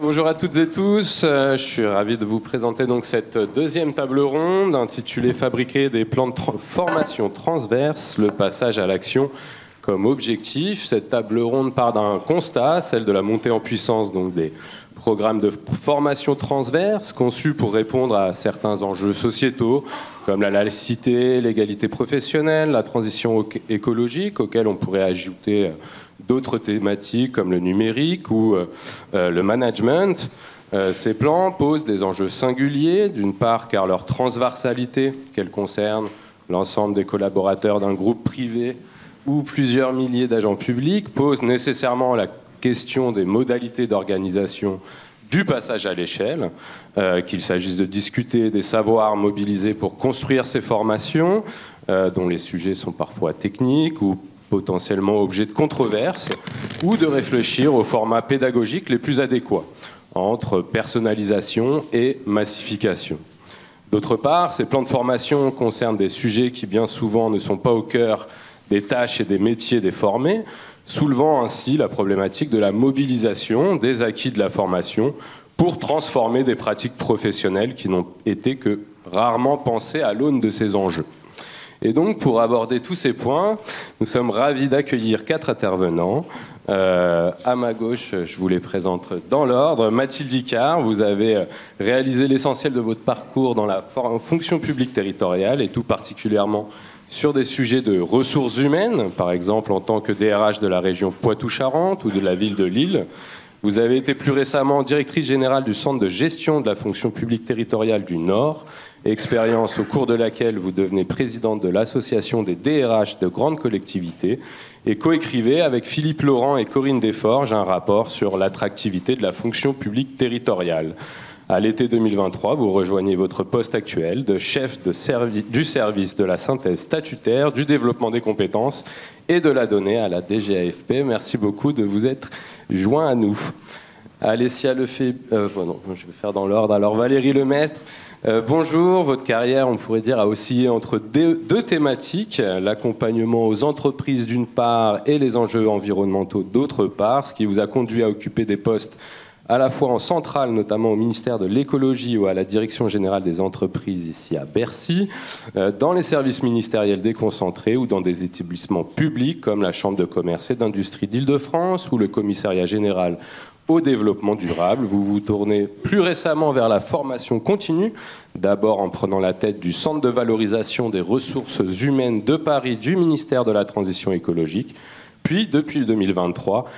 Bonjour à toutes et tous, je suis ravi de vous présenter donc cette deuxième table ronde intitulée Fabriquer des plans de formation transverse, le passage à l'action comme objectif. Cette table ronde part d'un constat, celle de la montée en puissance donc des programmes de formation transverse conçus pour répondre à certains enjeux sociétaux comme la laïcité, l'égalité professionnelle, la transition écologique auxquels on pourrait ajouter d'autres thématiques comme le numérique ou le management. Ces plans posent des enjeux singuliers, d'une part car leur transversalité, qu'elle concerne l'ensemble des collaborateurs d'un groupe privé ou plusieurs milliers d'agents publics, pose nécessairement la question des modalités d'organisation du passage à l'échelle, qu'il s'agisse de discuter des savoirs mobilisés pour construire ces formations, dont les sujets sont parfois techniques ou potentiellement objet de controverses, ou de réfléchir aux formats pédagogiques les plus adéquats, entre personnalisation et massification. D'autre part, ces plans de formation concernent des sujets qui bien souvent ne sont pas au cœur des tâches et des métiers des formés, soulevant ainsi la problématique de la mobilisation des acquis de la formation pour transformer des pratiques professionnelles qui n'ont été que rarement pensées à l'aune de ces enjeux. Et donc, pour aborder tous ces points, nous sommes ravis d'accueillir 4 intervenants. À ma gauche, je vous les présente dans l'ordre. Mathilde Icard, vous avez réalisé l'essentiel de votre parcours dans la fonction publique territoriale et tout particulièrement sur des sujets de ressources humaines, par exemple en tant que DRH de la région Poitou-Charentes ou de la ville de Lille. Vous avez été plus récemment directrice générale du Centre de gestion de la fonction publique territoriale du Nord, expérience au cours de laquelle vous devenez présidente de l'association des DRH de grandes collectivités et coécrivez avec Philippe Laurent et Corinne Desforges un rapport sur l'attractivité de la fonction publique territoriale. À l'été 2023, vous rejoignez votre poste actuel de chef du service de la synthèse statutaire, du développement des compétences et de la donnée à la DGAFP. Merci beaucoup de vous être joint à nous. Alessia Lefebvre, je vais faire dans l'ordre. Alors Valérie Lemestre, bonjour. Votre carrière, on pourrait dire, a oscillé entre deux thématiques, l'accompagnement aux entreprises d'une part et les enjeux environnementaux d'autre part, ce qui vous a conduit à occuper des postes à la fois en centrale, notamment au ministère de l'écologie ou à la direction générale des entreprises ici à Bercy, dans les services ministériels déconcentrés ou dans des établissements publics comme la Chambre de commerce et d'industrie d'Île-de-France ou le commissariat général au développement durable. Vous vous tournez plus récemment vers la formation continue, d'abord en prenant la tête du Centre de valorisation des ressources humaines de Paris du ministère de la Transition écologique, puis depuis 2023,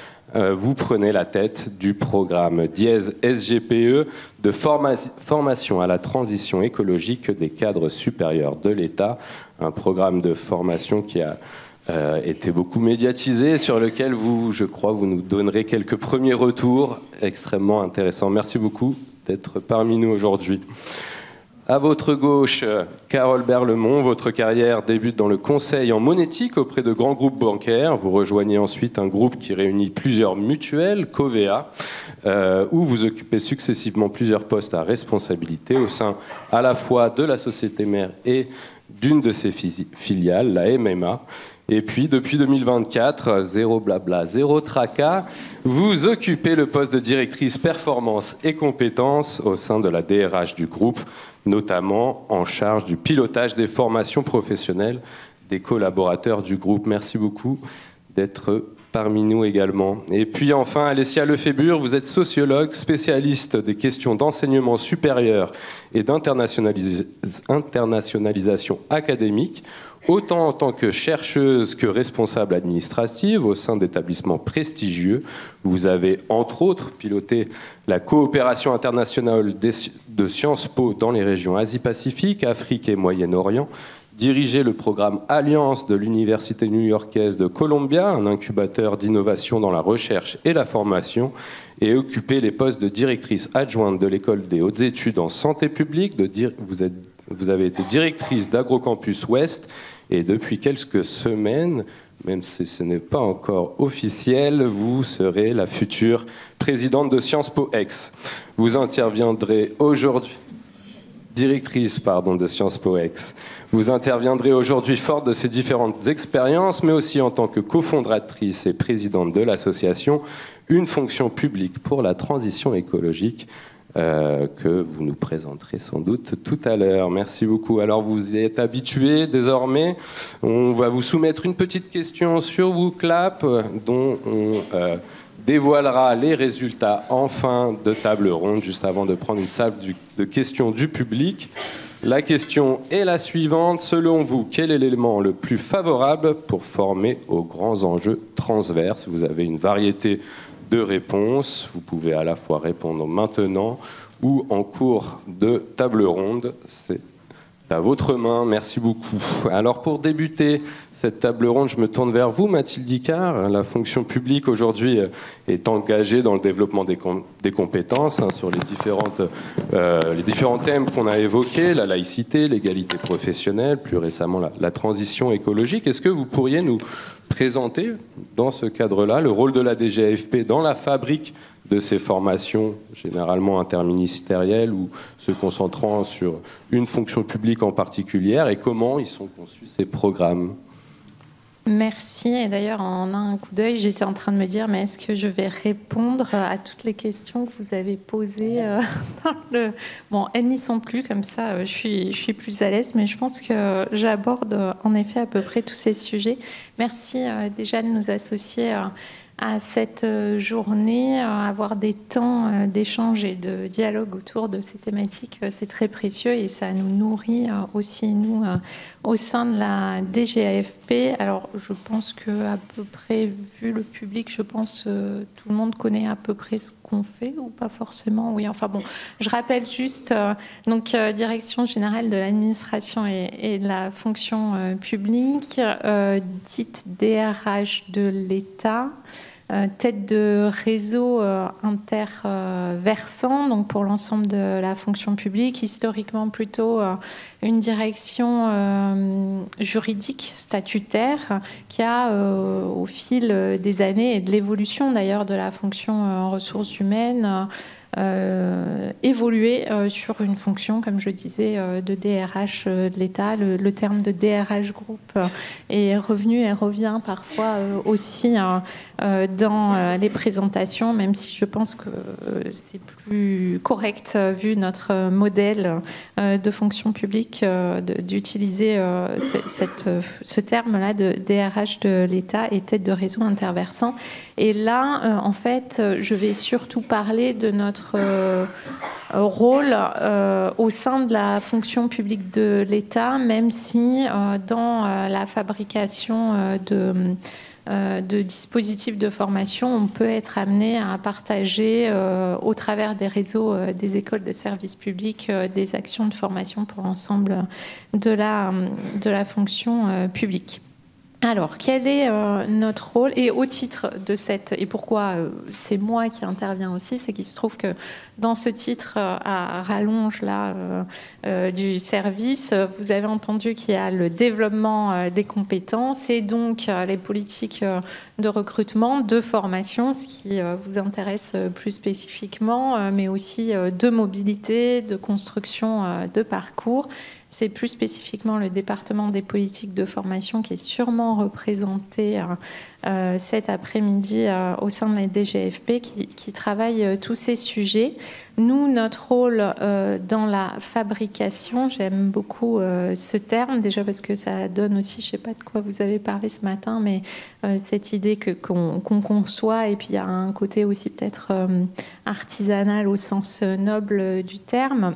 vous prenez la tête du programme Dièse SGPE de formation à la transition écologique des cadres supérieurs de l'État, un programme de formation qui a été beaucoup médiatisé, sur lequel je crois, vous nous donnerez quelques premiers retours extrêmement intéressants. Merci beaucoup d'être parmi nous aujourd'hui. À votre gauche, Carole Berlemont, votre carrière débute dans le conseil en monétique auprès de grands groupes bancaires. Vous rejoignez ensuite un groupe qui réunit plusieurs mutuelles, Covea, où vous occupez successivement plusieurs postes à responsabilité au sein à la fois de la société mère et d'une de ses filiales, la MMA. Et puis, depuis 2024, zéro blabla, zéro tracas, vous occupez le poste de directrice performance et compétences au sein de la DRH du groupe, notamment en charge du pilotage des formations professionnelles des collaborateurs du groupe. Merci beaucoup d'être parmi nous également. Et puis enfin, Alessia Lefebvre, vous êtes sociologue, spécialiste des questions d'enseignement supérieur et d'internationalisation académique, autant en tant que chercheuse que responsable administrative au sein d'établissements prestigieux. Vous avez, entre autres, piloté la coopération internationale de Sciences Po dans les régions Asie-Pacifique, Afrique et Moyen-Orient, dirigé le programme Alliance de l'Université new-yorkaise de Columbia, un incubateur d'innovation dans la recherche et la formation, et occupé les postes de directrice adjointe de l'École des hautes études en santé publique. Vous avez été directrice d'AgroCampus Ouest, et depuis quelques semaines, même si ce n'est pas encore officiel, vous serez la future présidente de Sciences Po Aix. Vous interviendrez aujourd'hui. directrice de Sciences Po Aix. Vous interviendrez aujourd'hui forte de ces différentes expériences, mais aussi en tant que cofondatrice et présidente de l'association Une fonction publique pour la transition écologique, que vous nous présenterez sans doute tout à l'heure. Merci beaucoup. Alors vous êtes habitués désormais. On va vous soumettre une petite question sur WooClap dont on dévoilera les résultats en fin de table ronde, juste avant de prendre une salve de questions du public. La question est la suivante. Selon vous, quel est l'élément le plus favorable pour former aux grands enjeux transverses? Vous avez une variété de réponses. Vous pouvez à la fois répondre maintenant ou en cours de table ronde. C'est à votre main. Merci beaucoup. Alors pour débuter cette table ronde, je me tourne vers vous, Mathilde Icard. La fonction publique aujourd'hui est engagée dans le développement des compétences sur les différents thèmes qu'on a évoqués, la laïcité, l'égalité professionnelle, plus récemment la transition écologique. Est-ce que vous pourriez nous présenter dans ce cadre-là le rôle de la DGAFP dans la fabrique de ces formations généralement interministérielles ou se concentrant sur une fonction publique en particulier, et comment ils sont conçus ces programmes? Merci. Et d'ailleurs, en un coup d'œil, j'étais en train de me dire, mais est-ce que je vais répondre à toutes les questions que vous avez posées dans le... Bon, elles n'y sont plus, comme ça, je suis plus à l'aise, mais je pense que j'aborde en effet à peu près tous ces sujets. Merci déjà de nous associer à cette journée, avoir des temps d'échange et de dialogue autour de ces thématiques, c'est très précieux et ça nous nourrit aussi, nous, au sein de la DGAFP. Alors, je pense qu'à peu près, vu le public, je pense tout le monde connaît à peu près ce qu'on fait, ou pas forcément. Oui, enfin bon, je rappelle juste, donc, Direction générale de l'administration et de la fonction publique, dite DRH de l'État, tête de réseau interversant, donc pour l'ensemble de la fonction publique, historiquement plutôt une direction juridique, statutaire, qui a, au fil des années et de l'évolution d'ailleurs de la fonction ressources humaines, évoluer sur une fonction, comme je disais, de DRH de l'État. Le terme de DRH Group est revenu et revient parfois aussi dans les présentations, même si je pense que c'est plus correct, vu notre modèle de fonction publique, d'utiliser ce terme-là de DRH de l'État et tête de réseau interversant. Et là, en fait, je vais surtout parler de notre rôle au sein de la fonction publique de l'État, même si dans la fabrication de dispositifs de formation, on peut être amené à partager au travers des réseaux des écoles de services publics des actions de formation pour l'ensemble de la fonction publique. Alors, quel est notre rôle? Et au titre de cette... Et pourquoi c'est moi qui interviens aussi, c'est qu'il se trouve que dans ce titre à rallonge là, du service, vous avez entendu qu'il y a le développement des compétences et donc les politiques de recrutement, de formation, ce qui vous intéresse plus spécifiquement, mais aussi de mobilité, de construction de parcours. C'est plus spécifiquement le département des politiques de formation qui est sûrement représenté cet après-midi au sein de la DGAFP qui travaille tous ces sujets. Nous, notre rôle dans la fabrication, j'aime beaucoup ce terme, déjà parce que ça donne aussi, je ne sais pas de quoi vous avez parlé ce matin, mais cette idée qu'on conçoit, et puis il y a un côté aussi peut-être artisanal au sens noble du terme.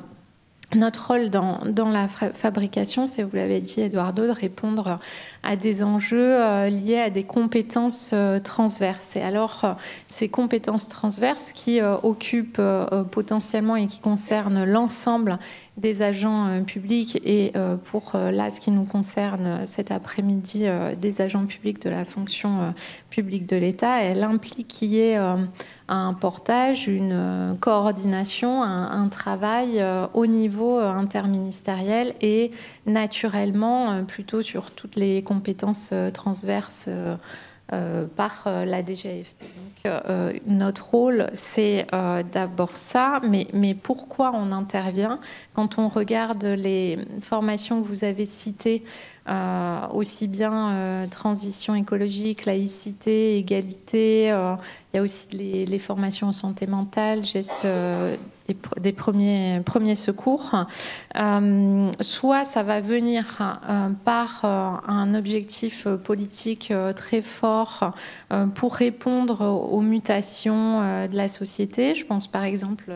Notre rôle dans la fabrication, c'est, vous l'avez dit, Eduardo, de répondre à des enjeux liés à des compétences transverses. Et alors, ces compétences transverses qui occupent potentiellement et qui concernent l'ensemble des agents publics et pour là, ce qui nous concerne cet après-midi, des agents publics de la fonction publique de l'État, elle implique qu'il y ait un portage, une coordination, un travail au niveau interministériel et naturellement plutôt sur toutes les compétences transverses par la DGAFP. Donc, notre rôle, c'est d'abord ça, mais pourquoi on intervient? Quand on regarde les formations que vous avez citées, aussi bien transition écologique, laïcité, égalité, il y a aussi les formations en santé mentale, gestes des premiers secours. Soit ça va venir par un objectif politique très fort pour répondre aux mutations de la société. Je pense par exemple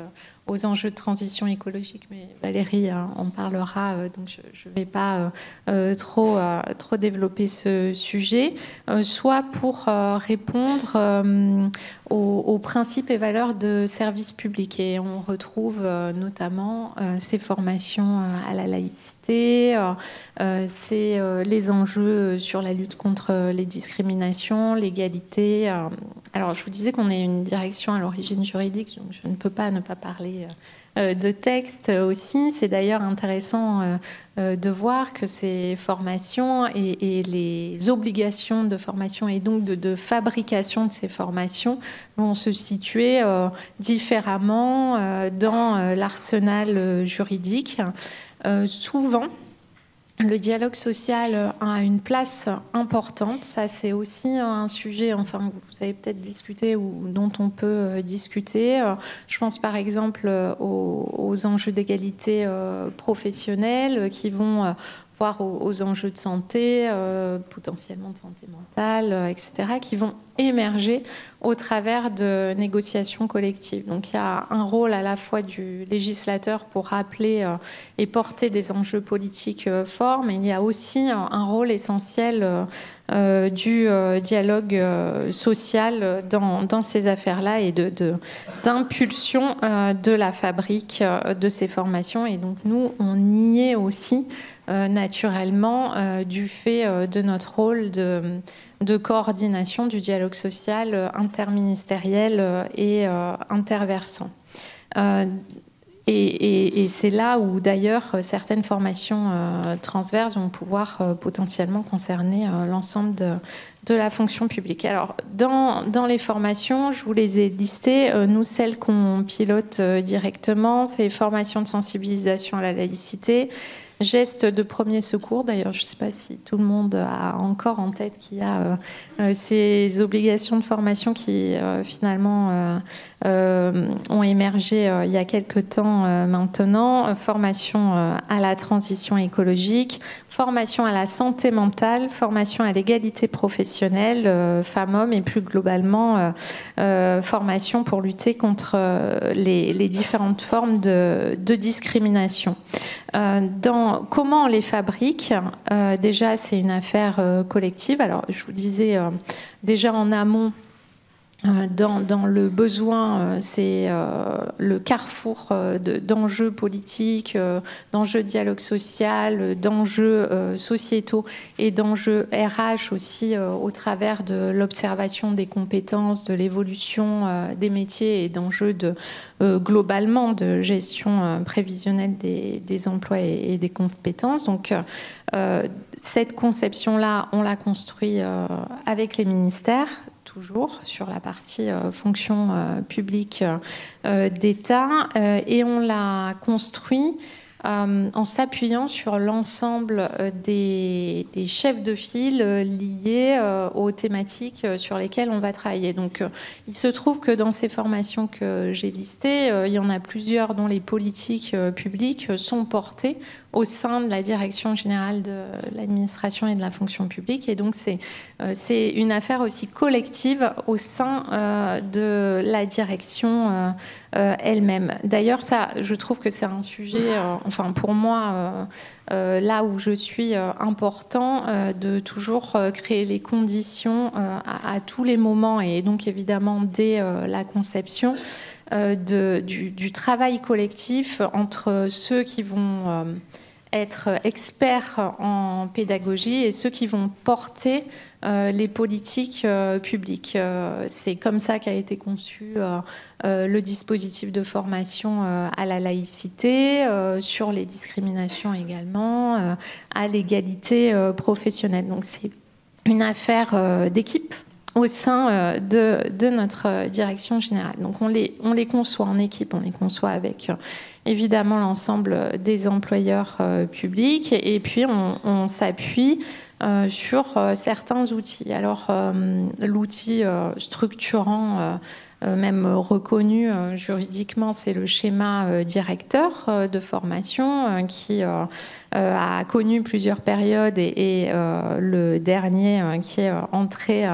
aux enjeux de transition écologique, mais Valérie en parlera, donc je ne vais pas trop développer ce sujet, soit pour répondre aux principes et valeurs de service public. Et on retrouve notamment ces formations à la laïcité, c'est les enjeux sur la lutte contre les discriminations, l'égalité. Alors, je vous disais qu'on est une direction à l'origine juridique, donc je ne peux pas ne pas parler de texte aussi. C'est d'ailleurs intéressant de voir que ces formations et les obligations de formation et donc de fabrication de ces formations vont se situer différemment dans l'arsenal juridique. Souvent, le dialogue social a une place importante. Ça, c'est aussi un sujet, enfin, vous avez peut-être discuté ou dont on peut discuter. Je pense par exemple aux enjeux d'égalité professionnelle qui vont voir aux enjeux de santé, potentiellement de santé mentale, etc., qui vont émerger au travers de négociations collectives. Donc il y a un rôle à la fois du législateur pour rappeler et porter des enjeux politiques forts, mais il y a aussi un rôle essentiel du dialogue social dans ces affaires-là et d'impulsion de la fabrique de ces formations. Et donc nous, on y est aussi naturellement du fait de notre rôle de coordination du dialogue social interministériel et interversant. Et c'est là où d'ailleurs certaines formations transverses vont pouvoir potentiellement concerner l'ensemble de la fonction publique. Alors dans les formations, je vous les ai listées, nous celles qu'on pilote directement, c'est les formations de sensibilisation à la laïcité, gestes de premier secours. D'ailleurs, je ne sais pas si tout le monde a encore en tête qu'il y a ces obligations de formation qui finalement ont émergé il y a quelque temps maintenant. Formation à la transition écologique, formation à la santé mentale, formation à l'égalité professionnelle, femmes-hommes et plus globalement formation pour lutter contre les différentes formes de discrimination. Comment on les fabrique, déjà c'est une affaire collective. Alors je vous disais déjà en amont, dans le besoin, c'est le carrefour d'enjeux politiques, d'enjeux de dialogue social, d'enjeux sociétaux et d'enjeux RH aussi au travers de l'observation des compétences, de l'évolution des métiers et d'enjeux globalement de gestion prévisionnelle des emplois et des compétences. Donc cette conception-là, on l'a construit avec les ministères, toujours sur la partie fonction publique d'État, et on l'a construit en s'appuyant sur l'ensemble des chefs de file liés aux thématiques sur lesquelles on va travailler. Donc il se trouve que dans ces formations que j'ai listées, il y en a plusieurs dont les politiques publiques sont portées au sein de la direction générale de l'administration et de la fonction publique. Et donc c'est une affaire aussi collective au sein de la direction elle-même. D'ailleurs, ça, je trouve que c'est un sujet, enfin pour moi, là où je suis important, de toujours créer les conditions à tous les moments et donc évidemment dès la conception du travail collectif entre ceux qui vont être experts en pédagogie et ceux qui vont porter les politiques publiques. C'est comme ça qu'a été conçu le dispositif de formation à la laïcité, sur les discriminations également, à l'égalité professionnelle. Donc c'est une affaire d'équipe au sein de notre direction générale. Donc on les conçoit en équipe, on les conçoit avec évidemment l'ensemble des employeurs publics, et puis on s'appuie sur certains outils. Alors l'outil structurant, même reconnu juridiquement, c'est le schéma directeur de formation qui a connu plusieurs périodes et le dernier qui est entré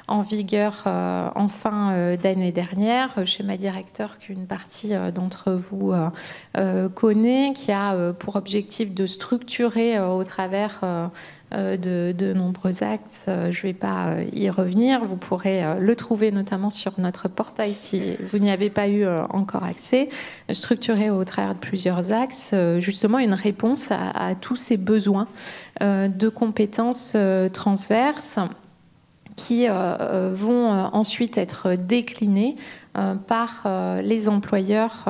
en vigueur en fin d'année dernière, schéma directeur qu'une partie d'entre vous connaît, qui a pour objectif de structurer au travers de nombreux axes. Je ne vais pas y revenir. Vous pourrez le trouver notamment sur notre portail si vous n'y avez pas eu encore accès. Structuré au travers de plusieurs axes, justement une réponse à tous ces besoins de compétences transverses qui vont ensuite être déclinés par les employeurs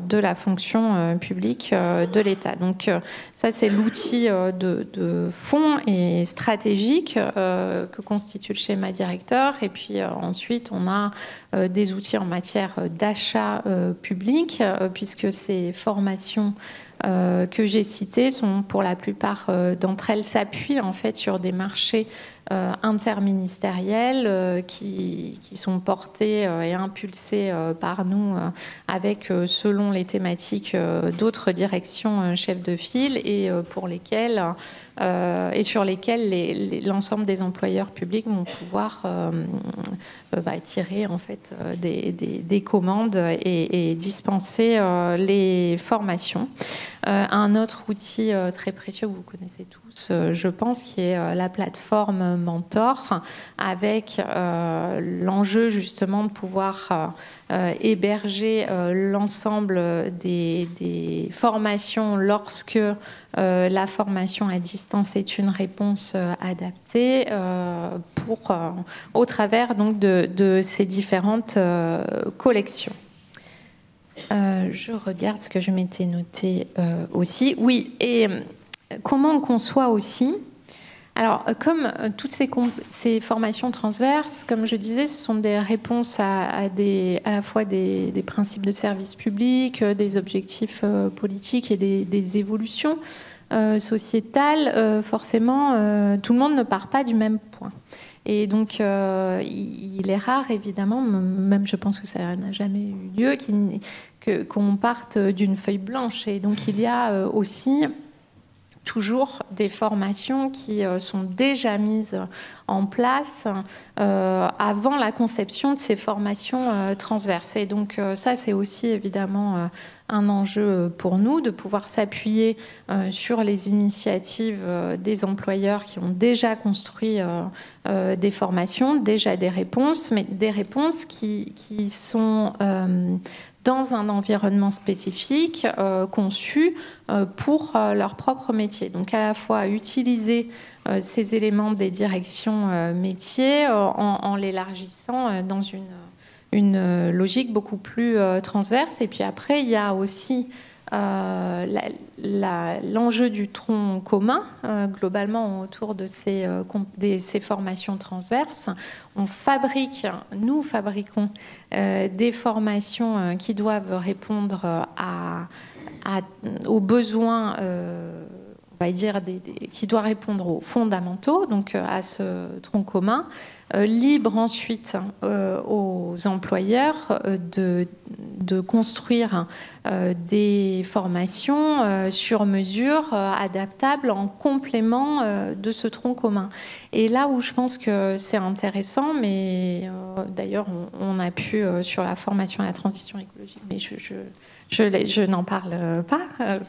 de la fonction publique de l'État. Donc ça, c'est l'outil de fond et stratégique que constitue le schéma directeur. Et puis ensuite, on a des outils en matière d'achat public, puisque ces formations que j'ai citées sont, pour la plupart d'entre elles, s'appuient en fait sur des marchés interministériels qui sont portés et impulsés par nous avec, selon les thématiques, d'autres directions chefs de file, et pour lesquels et sur lesquels l'ensemble des employeurs publics vont pouvoir tirer en fait des commandes et dispenser les formations. Un autre outil très précieux que vous connaissez tous, je pense, qui est la plateforme Mentor, avec l'enjeu justement de pouvoir héberger l'ensemble des formations lorsque la formation à distance est une réponse adaptée au travers donc de ces différentes collections. Je regarde ce que je m'étais noté aussi. Oui, et comment on conçoit aussi. Alors, comme toutes ces formations transverses, comme je disais, ce sont des réponses à la fois des principes de service public, des objectifs politiques et des évolutions sociétales. Forcément, tout le monde ne part pas du même point. Et donc, il est rare, évidemment, même je pense que ça n'a jamais eu lieu, qu'on parte d'une feuille blanche. Et donc, il y a aussi toujours des formations qui sont déjà mises en place avant la conception de ces formations transverses. Et donc ça, c'est aussi évidemment un enjeu pour nous de pouvoir s'appuyer sur les initiatives des employeurs qui ont déjà construit des formations, déjà des réponses, mais des réponses qui sont dans un environnement spécifique conçu pour leur propre métier. Donc à la fois utiliser ces éléments des directions métiers en l'élargissant dans une logique beaucoup plus transverse. Et puis après, il y a aussi l'enjeu du tronc commun, globalement autour de ces formations transverses. Nous fabriquons des formations qui doivent répondre aux besoins, on va dire, qui doivent répondre aux fondamentaux, donc à ce tronc commun, libre ensuite aux employeurs de construire des formations sur mesure, adaptables en complément de ce tronc commun. Et là où je pense que c'est intéressant, mais d'ailleurs on a pu sur la formation à la transition écologique, mais je n'en parle pas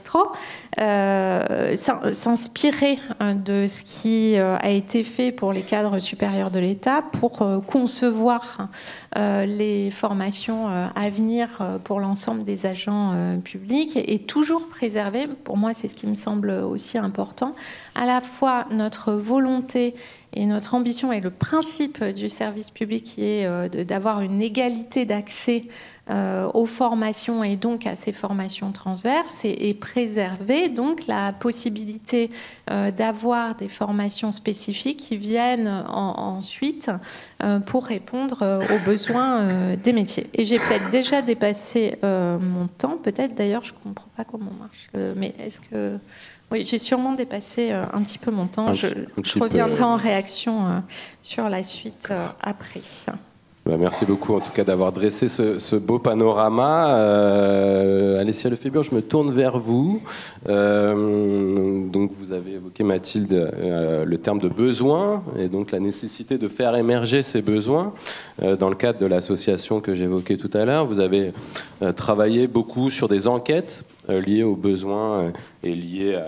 trop, s'inspirer de ce qui a été fait pour les cadres supérieurs de l'État pour concevoir les formations à venir pour l'ensemble des agents publics et toujours préserver, pour moi c'est ce qui me semble aussi important, à la fois notre volonté Et notre ambition et le principe du service public qui est d'avoir une égalité d'accès aux formations et donc à ces formations transverses et préserver donc la possibilité d'avoir des formations spécifiques qui viennent ensuite pour répondre aux besoins des métiers. Et j'ai peut-être déjà dépassé mon temps, peut-être d'ailleurs, je ne comprends pas comment marche, mais est-ce que... Oui, j'ai sûrement dépassé un petit peu mon temps. Je reviendrai en réaction sur la suite après. Merci beaucoup en tout cas d'avoir dressé ce beau panorama. Alessia Lefébure, je me tourne vers vous. Donc vous avez évoqué, Mathilde, le terme de besoin et donc la nécessité de faire émerger ces besoins. Dans le cadre de l'association que j'évoquais tout à l'heure, vous avez travaillé beaucoup sur des enquêtes liées aux besoins et liées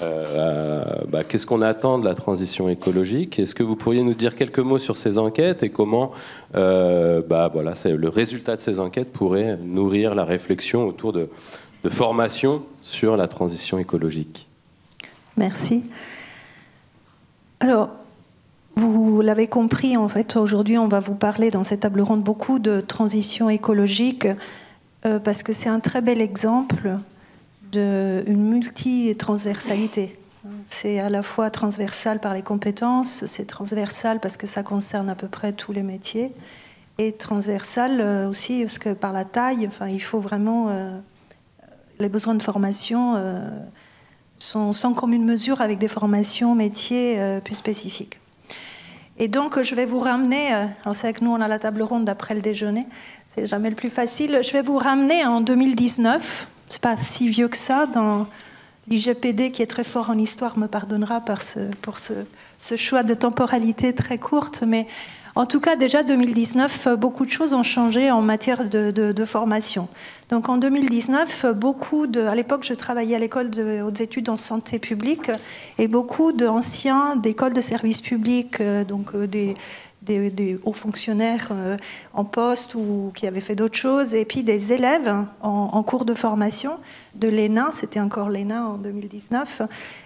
à qu'est-ce qu'on attend de la transition écologique. Est-ce que vous pourriez nous dire quelques mots sur ces enquêtes et comment le résultat de ces enquêtes pourrait nourrir la réflexion autour de formation sur la transition écologique? Merci. Alors, vous l'avez compris, en fait, aujourd'hui, on va vous parler dans cette table ronde beaucoup de transition écologique parce que c'est un très bel exemple d'une multitransversalité. C'est à la fois transversal par les compétences, c'est transversal parce que ça concerne à peu près tous les métiers, et transversal aussi parce que par la taille, enfin, il faut vraiment... les besoins de formation sont sans commune mesure avec des formations métiers plus spécifiques. Et donc, je vais vous ramener... alors c'est vrai que nous, on a la table ronde après le déjeuner, c'est jamais le plus facile. Je vais vous ramener en 2019, c'est pas si vieux que ça, dans l'IGPD qui est très fort en histoire me pardonnera pour ce choix de temporalité très courte, mais en tout cas déjà 2019, beaucoup de choses ont changé en matière de formation. Donc en 2019, à l'époque je travaillais à l'école de hautes études en santé publique et beaucoup d'anciens d'écoles de services publics, donc des hauts fonctionnaires en poste ou qui avaient fait d'autres choses, et puis des élèves en cours de formation de l'ENA, c'était encore l'ENA en 2019,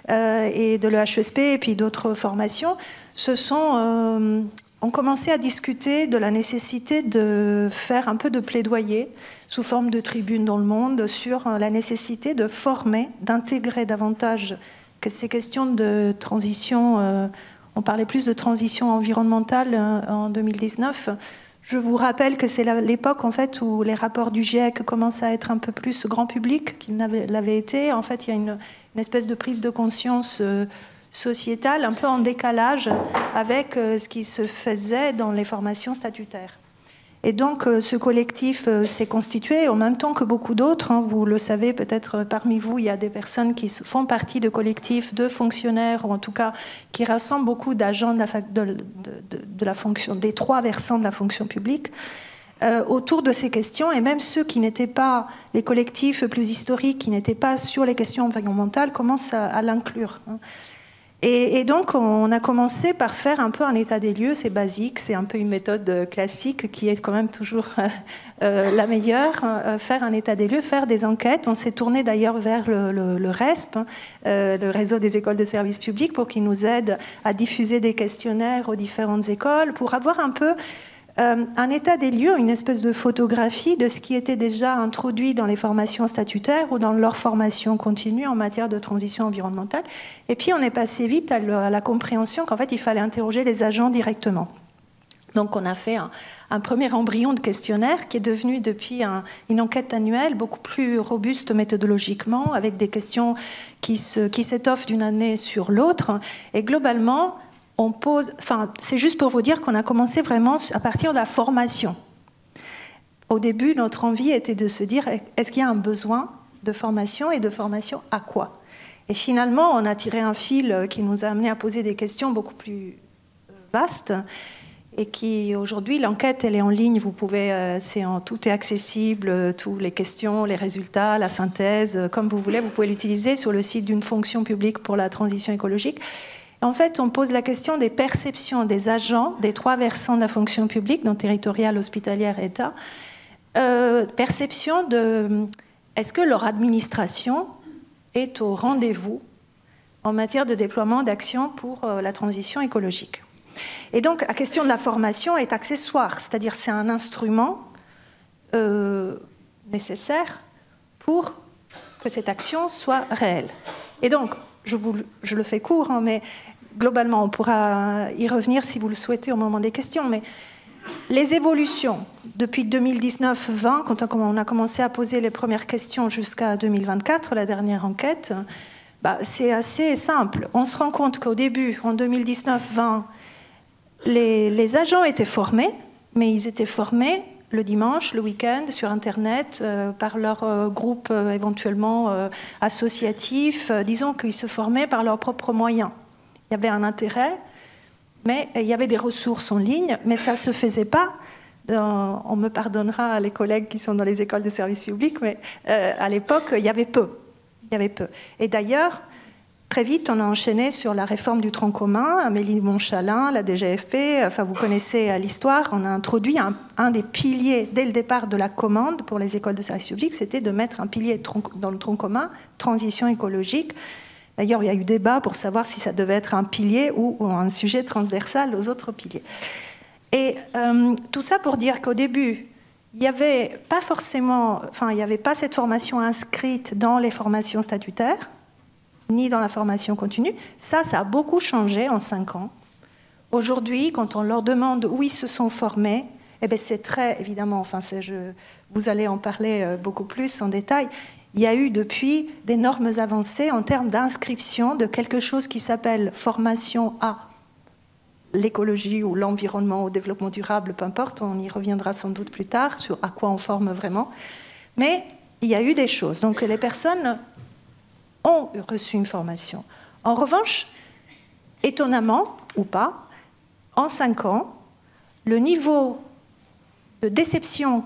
et de l'EHESP, et puis d'autres formations, ont commencé à discuter de la nécessité de faire un peu de plaidoyer sous forme de tribune dans le monde sur la nécessité de former, d'intégrer davantage ces questions de transition. On parlait plus de transition environnementale en 2019. Je vous rappelle que c'est l'époque en fait où les rapports du GIEC commencent à être un peu plus grand public qu'ils l'avaient été. En fait, il y a une espèce de prise de conscience sociétale, un peu en décalage avec ce qui se faisait dans les formations statutaires. Et donc, ce collectif s'est constitué en même temps que beaucoup d'autres. Vous le savez, peut-être parmi vous, il y a des personnes qui font partie de collectifs de fonctionnaires, ou en tout cas qui rassemblent beaucoup d'agents de la fonction, des trois versants de la fonction publique, autour de ces questions, et même ceux qui n'étaient pas, les collectifs plus historiques, qui n'étaient pas sur les questions environnementales, commencent à l'inclure. Et donc, on a commencé par faire un peu un état des lieux, c'est basique, c'est un peu une méthode classique qui est quand même toujours la meilleure, faire un état des lieux, faire des enquêtes. On s'est tourné d'ailleurs vers le RESP, le réseau des écoles de services publics, pour qu'ils nous aident à diffuser des questionnaires aux différentes écoles, pour avoir un peu un état des lieux, une espèce de photographie de ce qui était déjà introduit dans les formations statutaires ou dans leur formation continue en matière de transition environnementale. Et puis on est passé vite à la compréhension qu'en fait il fallait interroger les agents directement. Donc on a fait un premier embryon de questionnaire qui est devenu depuis une enquête annuelle beaucoup plus robuste méthodologiquement, avec des questions qui s'étoffent d'une année sur l'autre. Et globalement, c'est juste pour vous dire qu'on a commencé vraiment à partir de la formation. Au début, notre envie était de se dire, est-ce qu'il y a un besoin de formation, et de formation à quoi? Et finalement, on a tiré un fil qui nous a amené à poser des questions beaucoup plus vastes, et qui, aujourd'hui, l'enquête, elle est en ligne, vous pouvez, tout est accessible, toutes les questions, les résultats, la synthèse, comme vous voulez, vous pouvez l'utiliser sur le site d'une fonction publique pour la transition écologique. En fait, on pose la question des perceptions des agents des trois versants de la fonction publique, donc territoriale, hospitalière, État. Perception de est-ce que leur administration est au rendez-vous en matière de déploiement d'actions pour la transition écologique. Et donc, la question de la formation est accessoire, c'est-à-dire c'est un instrument nécessaire pour que cette action soit réelle. Et donc, je le fais court, hein, mais globalement, on pourra y revenir si vous le souhaitez au moment des questions, mais les évolutions depuis 2019-20, quand on a commencé à poser les premières questions jusqu'à 2024, la dernière enquête, c'est assez simple. On se rend compte qu'au début, en 2019-20, les agents étaient formés, mais ils étaient formés le dimanche, le week-end, sur Internet, par leur groupe éventuellement associatif. Disons qu'ils se formaient par leurs propres moyens. Il y avait un intérêt, mais il y avait des ressources en ligne, mais ça ne se faisait pas. On me pardonnera les collègues qui sont dans les écoles de service public, mais à l'époque, il y avait peu. Et d'ailleurs, très vite, on a enchaîné sur la réforme du tronc commun. Amélie Montchalin, la DGFP, enfin, vous connaissez l'histoire, on a introduit un des piliers, dès le départ de la commande pour les écoles de service public, c'était de mettre un pilier dans le tronc commun, transition écologique. D'ailleurs, il y a eu débat pour savoir si ça devait être un pilier ou un sujet transversal aux autres piliers. Et tout ça pour dire qu'au début, il n'y avait pas forcément, il n'y avait pas cette formation inscrite dans les formations statutaires, ni dans la formation continue. Ça a beaucoup changé en 5 ans. Aujourd'hui, quand on leur demande où ils se sont formés, c'est très, évidemment, vous allez en parler beaucoup plus en détail, il y a eu depuis d'énormes avancées en termes d'inscription de quelque chose qui s'appelle formation à l'écologie ou l'environnement, au développement durable, peu importe, on y reviendra sans doute plus tard sur à quoi on forme vraiment. Mais il y a eu des choses. Donc les personnes ont reçu une formation. En revanche, étonnamment ou pas, en 5 ans, le niveau de déception,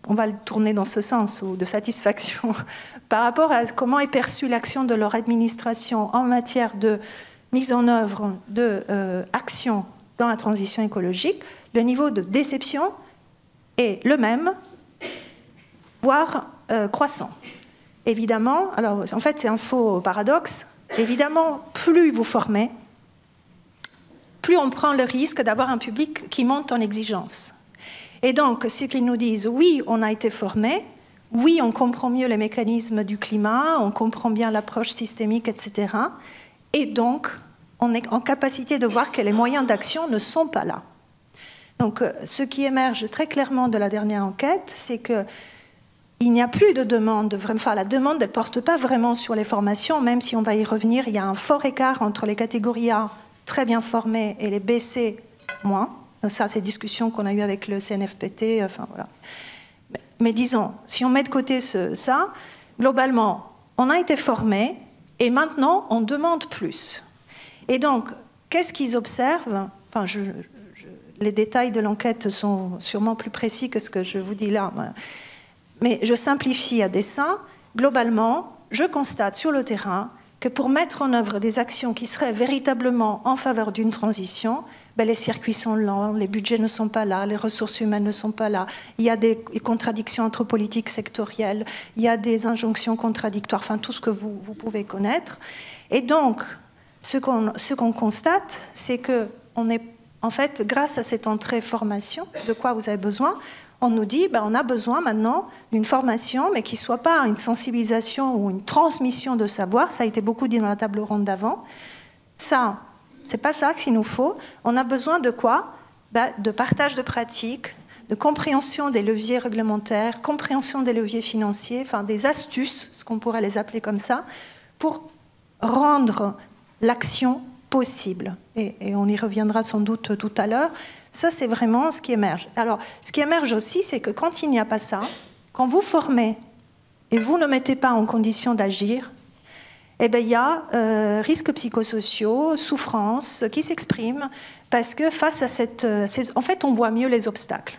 on va le tourner dans ce sens, ou de satisfaction, par rapport à comment est perçue l'action de leur administration en matière de mise en œuvre d'actions dans la transition écologique, le niveau de déception est le même, voire croissant. Évidemment, alors en fait c'est un faux paradoxe, évidemment plus vous formez, plus on prend le risque d'avoir un public qui monte en exigence. Et donc ceux qui nous disent oui on a été formés, oui on comprend mieux les mécanismes du climat, on comprend bien l'approche systémique, etc. Et donc on est en capacité de voir que les moyens d'action ne sont pas là. Donc ce qui émerge très clairement de la dernière enquête, c'est que il n'y a plus de demande, la demande ne porte pas vraiment sur les formations, même si on va y revenir, il y a un fort écart entre les catégories A, très bien formées, et les B, C, moins. Donc ça, c'est des discussions qu'on a eues avec le CNFPT, voilà. Mais disons, si on met de côté ça, globalement, on a été formés, et maintenant, on demande plus. Et donc, qu'est-ce qu'ils observent ? Les détails de l'enquête sont sûrement plus précis que ce que je vous dis là, mais je simplifie à dessein. Globalement, je constate sur le terrain que pour mettre en œuvre des actions qui seraient véritablement en faveur d'une transition, les circuits sont lents, les budgets ne sont pas là, les ressources humaines ne sont pas là, il y a des contradictions entre politiques sectorielles, il y a des injonctions contradictoires, tout ce que vous pouvez connaître. Et donc, ce qu'on constate, c'est qu'on est, en fait, grâce à cette entrée formation, de quoi vous avez besoin, on nous dit on a besoin maintenant d'une formation, mais qui ne soit pas une sensibilisation ou une transmission de savoir. Ça a été beaucoup dit dans la table ronde d'avant. Ça, c'est pas ça qu'il nous faut. On a besoin de quoi ? De partage de pratiques, de compréhension des leviers réglementaires, compréhension des leviers financiers, des astuces, ce qu'on pourrait les appeler comme ça, pour rendre l'action possible. Et on y reviendra sans doute tout à l'heure. Ça, c'est vraiment ce qui émerge. Alors, ce qui émerge aussi, c'est que quand il n'y a pas ça, quand vous formez et vous ne mettez pas en condition d'agir, il y a risques psychosociaux, souffrances qui s'expriment parce que face à en fait, on voit mieux les obstacles.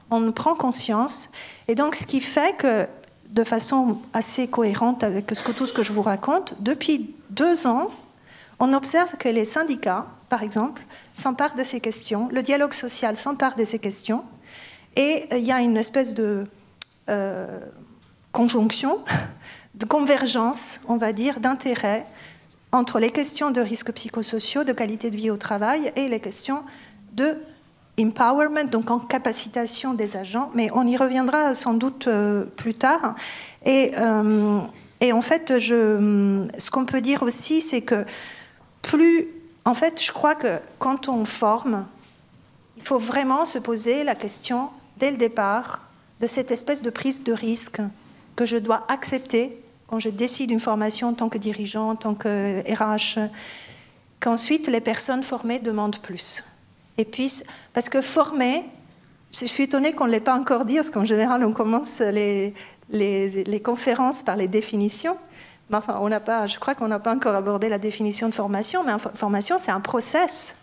On prend conscience. Et donc, ce qui fait que, de façon assez cohérente avec tout ce que je vous raconte, depuis 2 ans, on observe que les syndicats, par exemple, s'emparent de ces questions, le dialogue social s'empare de ces questions, et il y a une espèce de conjonction, de convergence, on va dire, d'intérêts entre les questions de risques psychosociaux, de qualité de vie au travail et les questions de empowerment, donc en capacitation des agents, mais on y reviendra sans doute plus tard. Et en fait, ce qu'on peut dire aussi, c'est que en fait, je crois que quand on forme, il faut vraiment se poser la question, dès le départ, de cette espèce de prise de risque que je dois accepter quand je décide une formation en tant que dirigeant, en tant que RH, qu'ensuite les personnes formées demandent plus. Et puis, parce que former, je suis étonnée qu'on ne l'ait pas encore dit, parce qu'en général, on commence les conférences par les définitions. Mais enfin, je crois qu'on n'a pas encore abordé la définition de formation, mais formation, c'est un process,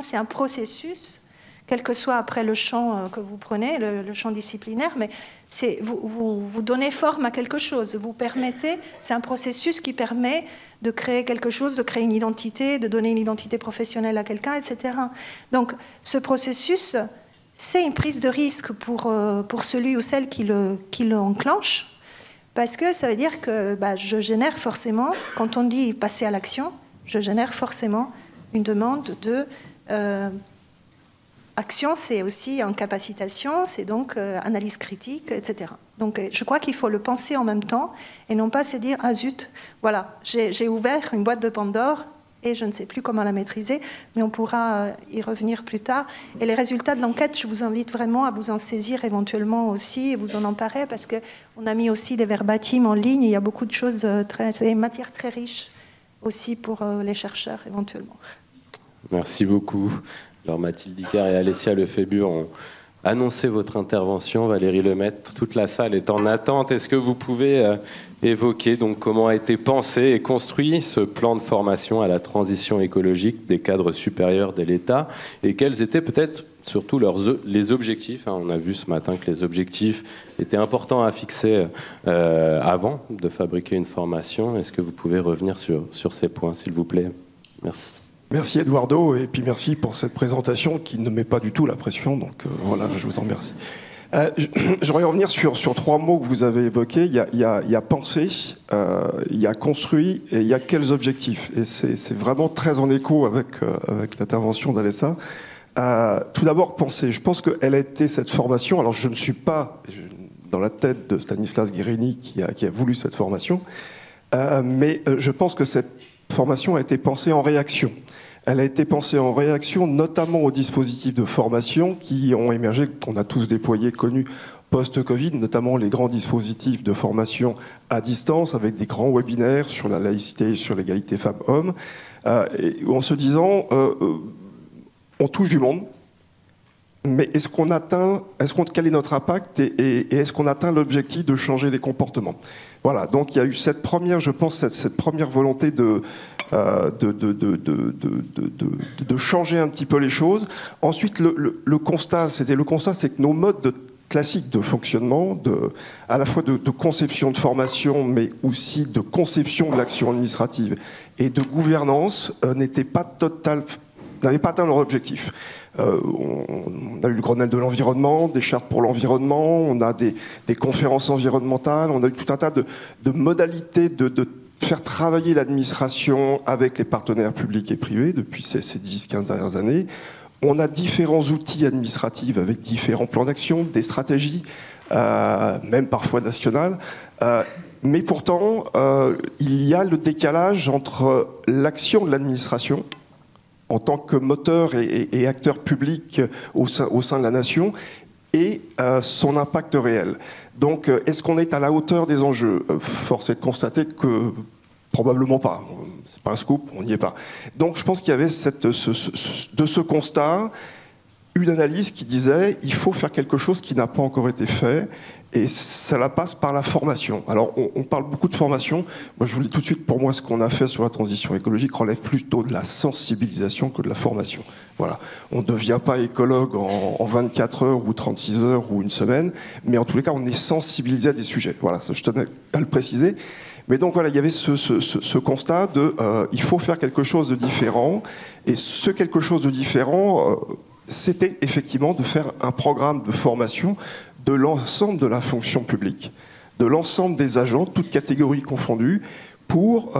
c'est un processus, quel que soit après le champ que vous prenez, le champ disciplinaire, mais vous donnez forme à quelque chose, vous permettez, c'est un processus qui permet de créer quelque chose, de créer une identité, de donner une identité professionnelle à quelqu'un, etc. Donc, ce processus, c'est une prise de risque pour celui ou celle qui le enclenche, parce que ça veut dire que je génère forcément, quand on dit passer à l'action, je génère forcément une demande de... action, c'est aussi en capacitation, c'est donc analyse critique, etc. Donc je crois qu'il faut le penser en même temps et non pas se dire « Ah zut, voilà, j'ai ouvert une boîte de Pandore et je ne sais plus comment la maîtriser, mais on pourra y revenir plus tard. » Et les résultats de l'enquête, je vous invite vraiment à vous en saisir éventuellement aussi et vous en emparer parce qu'on a mis aussi des verbatims en ligne, il y a beaucoup de choses, c'est une matière très riche aussi pour les chercheurs éventuellement. Merci beaucoup. Alors Mathilde Icard et Alessia Lefébure ont annoncé votre intervention. Valérie Lemaitre, toute la salle est en attente. Est-ce que vous pouvez évoquer donc comment a été pensé et construit ce plan de formation à la transition écologique des cadres supérieurs de l'État et quels étaient peut-être surtout les objectifs. On a vu ce matin que les objectifs étaient importants à fixer avant de fabriquer une formation. Est-ce que vous pouvez revenir sur ces points, s'il vous plaît? Merci. Merci Eduardo, et puis merci pour cette présentation qui ne met pas du tout la pression, donc voilà, je vous en remercie. Je voudrais revenir sur 3 mots que vous avez évoqués. Il y a pensé, il y a construit et il y a quels objectifs. Et c'est vraiment très en écho avec l'intervention d'Alessa. Tout d'abord, penser. Je pense qu'elle a été cette formation, alors je ne suis pas dans la tête de Stanislas Guérini qui a voulu cette formation, mais je pense que cette formation a été pensée en réaction. Elle a été pensée en réaction notamment aux dispositifs de formation qui ont émergé, qu'on a tous déployés, connus post-Covid, notamment les grands dispositifs de formation à distance avec des grands webinaires sur la laïcité, sur l'égalité femmes-hommes, en se disant on touche du monde, mais quel est notre impact et est-ce qu'on atteint l'objectif de changer les comportements? Voilà, donc il y a eu cette première, je pense, cette première volonté de changer un petit peu les choses. Ensuite, le constat, c'est que nos modes classiques de fonctionnement, à la fois de conception de formation, mais aussi de conception de l'action administrative et de gouvernance, n'avaient pas atteint leur objectif. On a eu le Grenelle de l'environnement, des chartes pour l'environnement, on a des conférences environnementales, on a eu tout un tas de modalités de faire travailler l'administration avec les partenaires publics et privés depuis ces 10-15 dernières années. On a différents outils administratifs avec différents plans d'action, des stratégies, même parfois nationales. Mais pourtant, il y a le décalage entre l'action de l'administration en tant que moteur et acteur public au sein de la nation, et son impact réel. Donc, est-ce qu'on est à la hauteur des enjeux? Force est de constater que probablement pas. C'est pas un scoop, on n'y est pas. Donc, je pense qu'il y avait de ce constat une analyse qui disait il faut faire quelque chose qui n'a pas encore été fait, et cela passe par la formation. Alors, on parle beaucoup de formation. Moi, je vous dis tout de suite, pour moi, ce qu'on a fait sur la transition écologique relève plutôt de la sensibilisation que de la formation. Voilà. On ne devient pas écologue en 24 heures ou 36 heures ou une semaine, mais en tous les cas, on est sensibilisé à des sujets. Voilà, ça, je tenais à le préciser. Mais donc voilà, il y avait ce constat de il faut faire quelque chose de différent, et ce quelque chose de différent, c'était effectivement de faire un programme de formation de l'ensemble de la fonction publique, de l'ensemble des agents, toutes catégories confondues, pour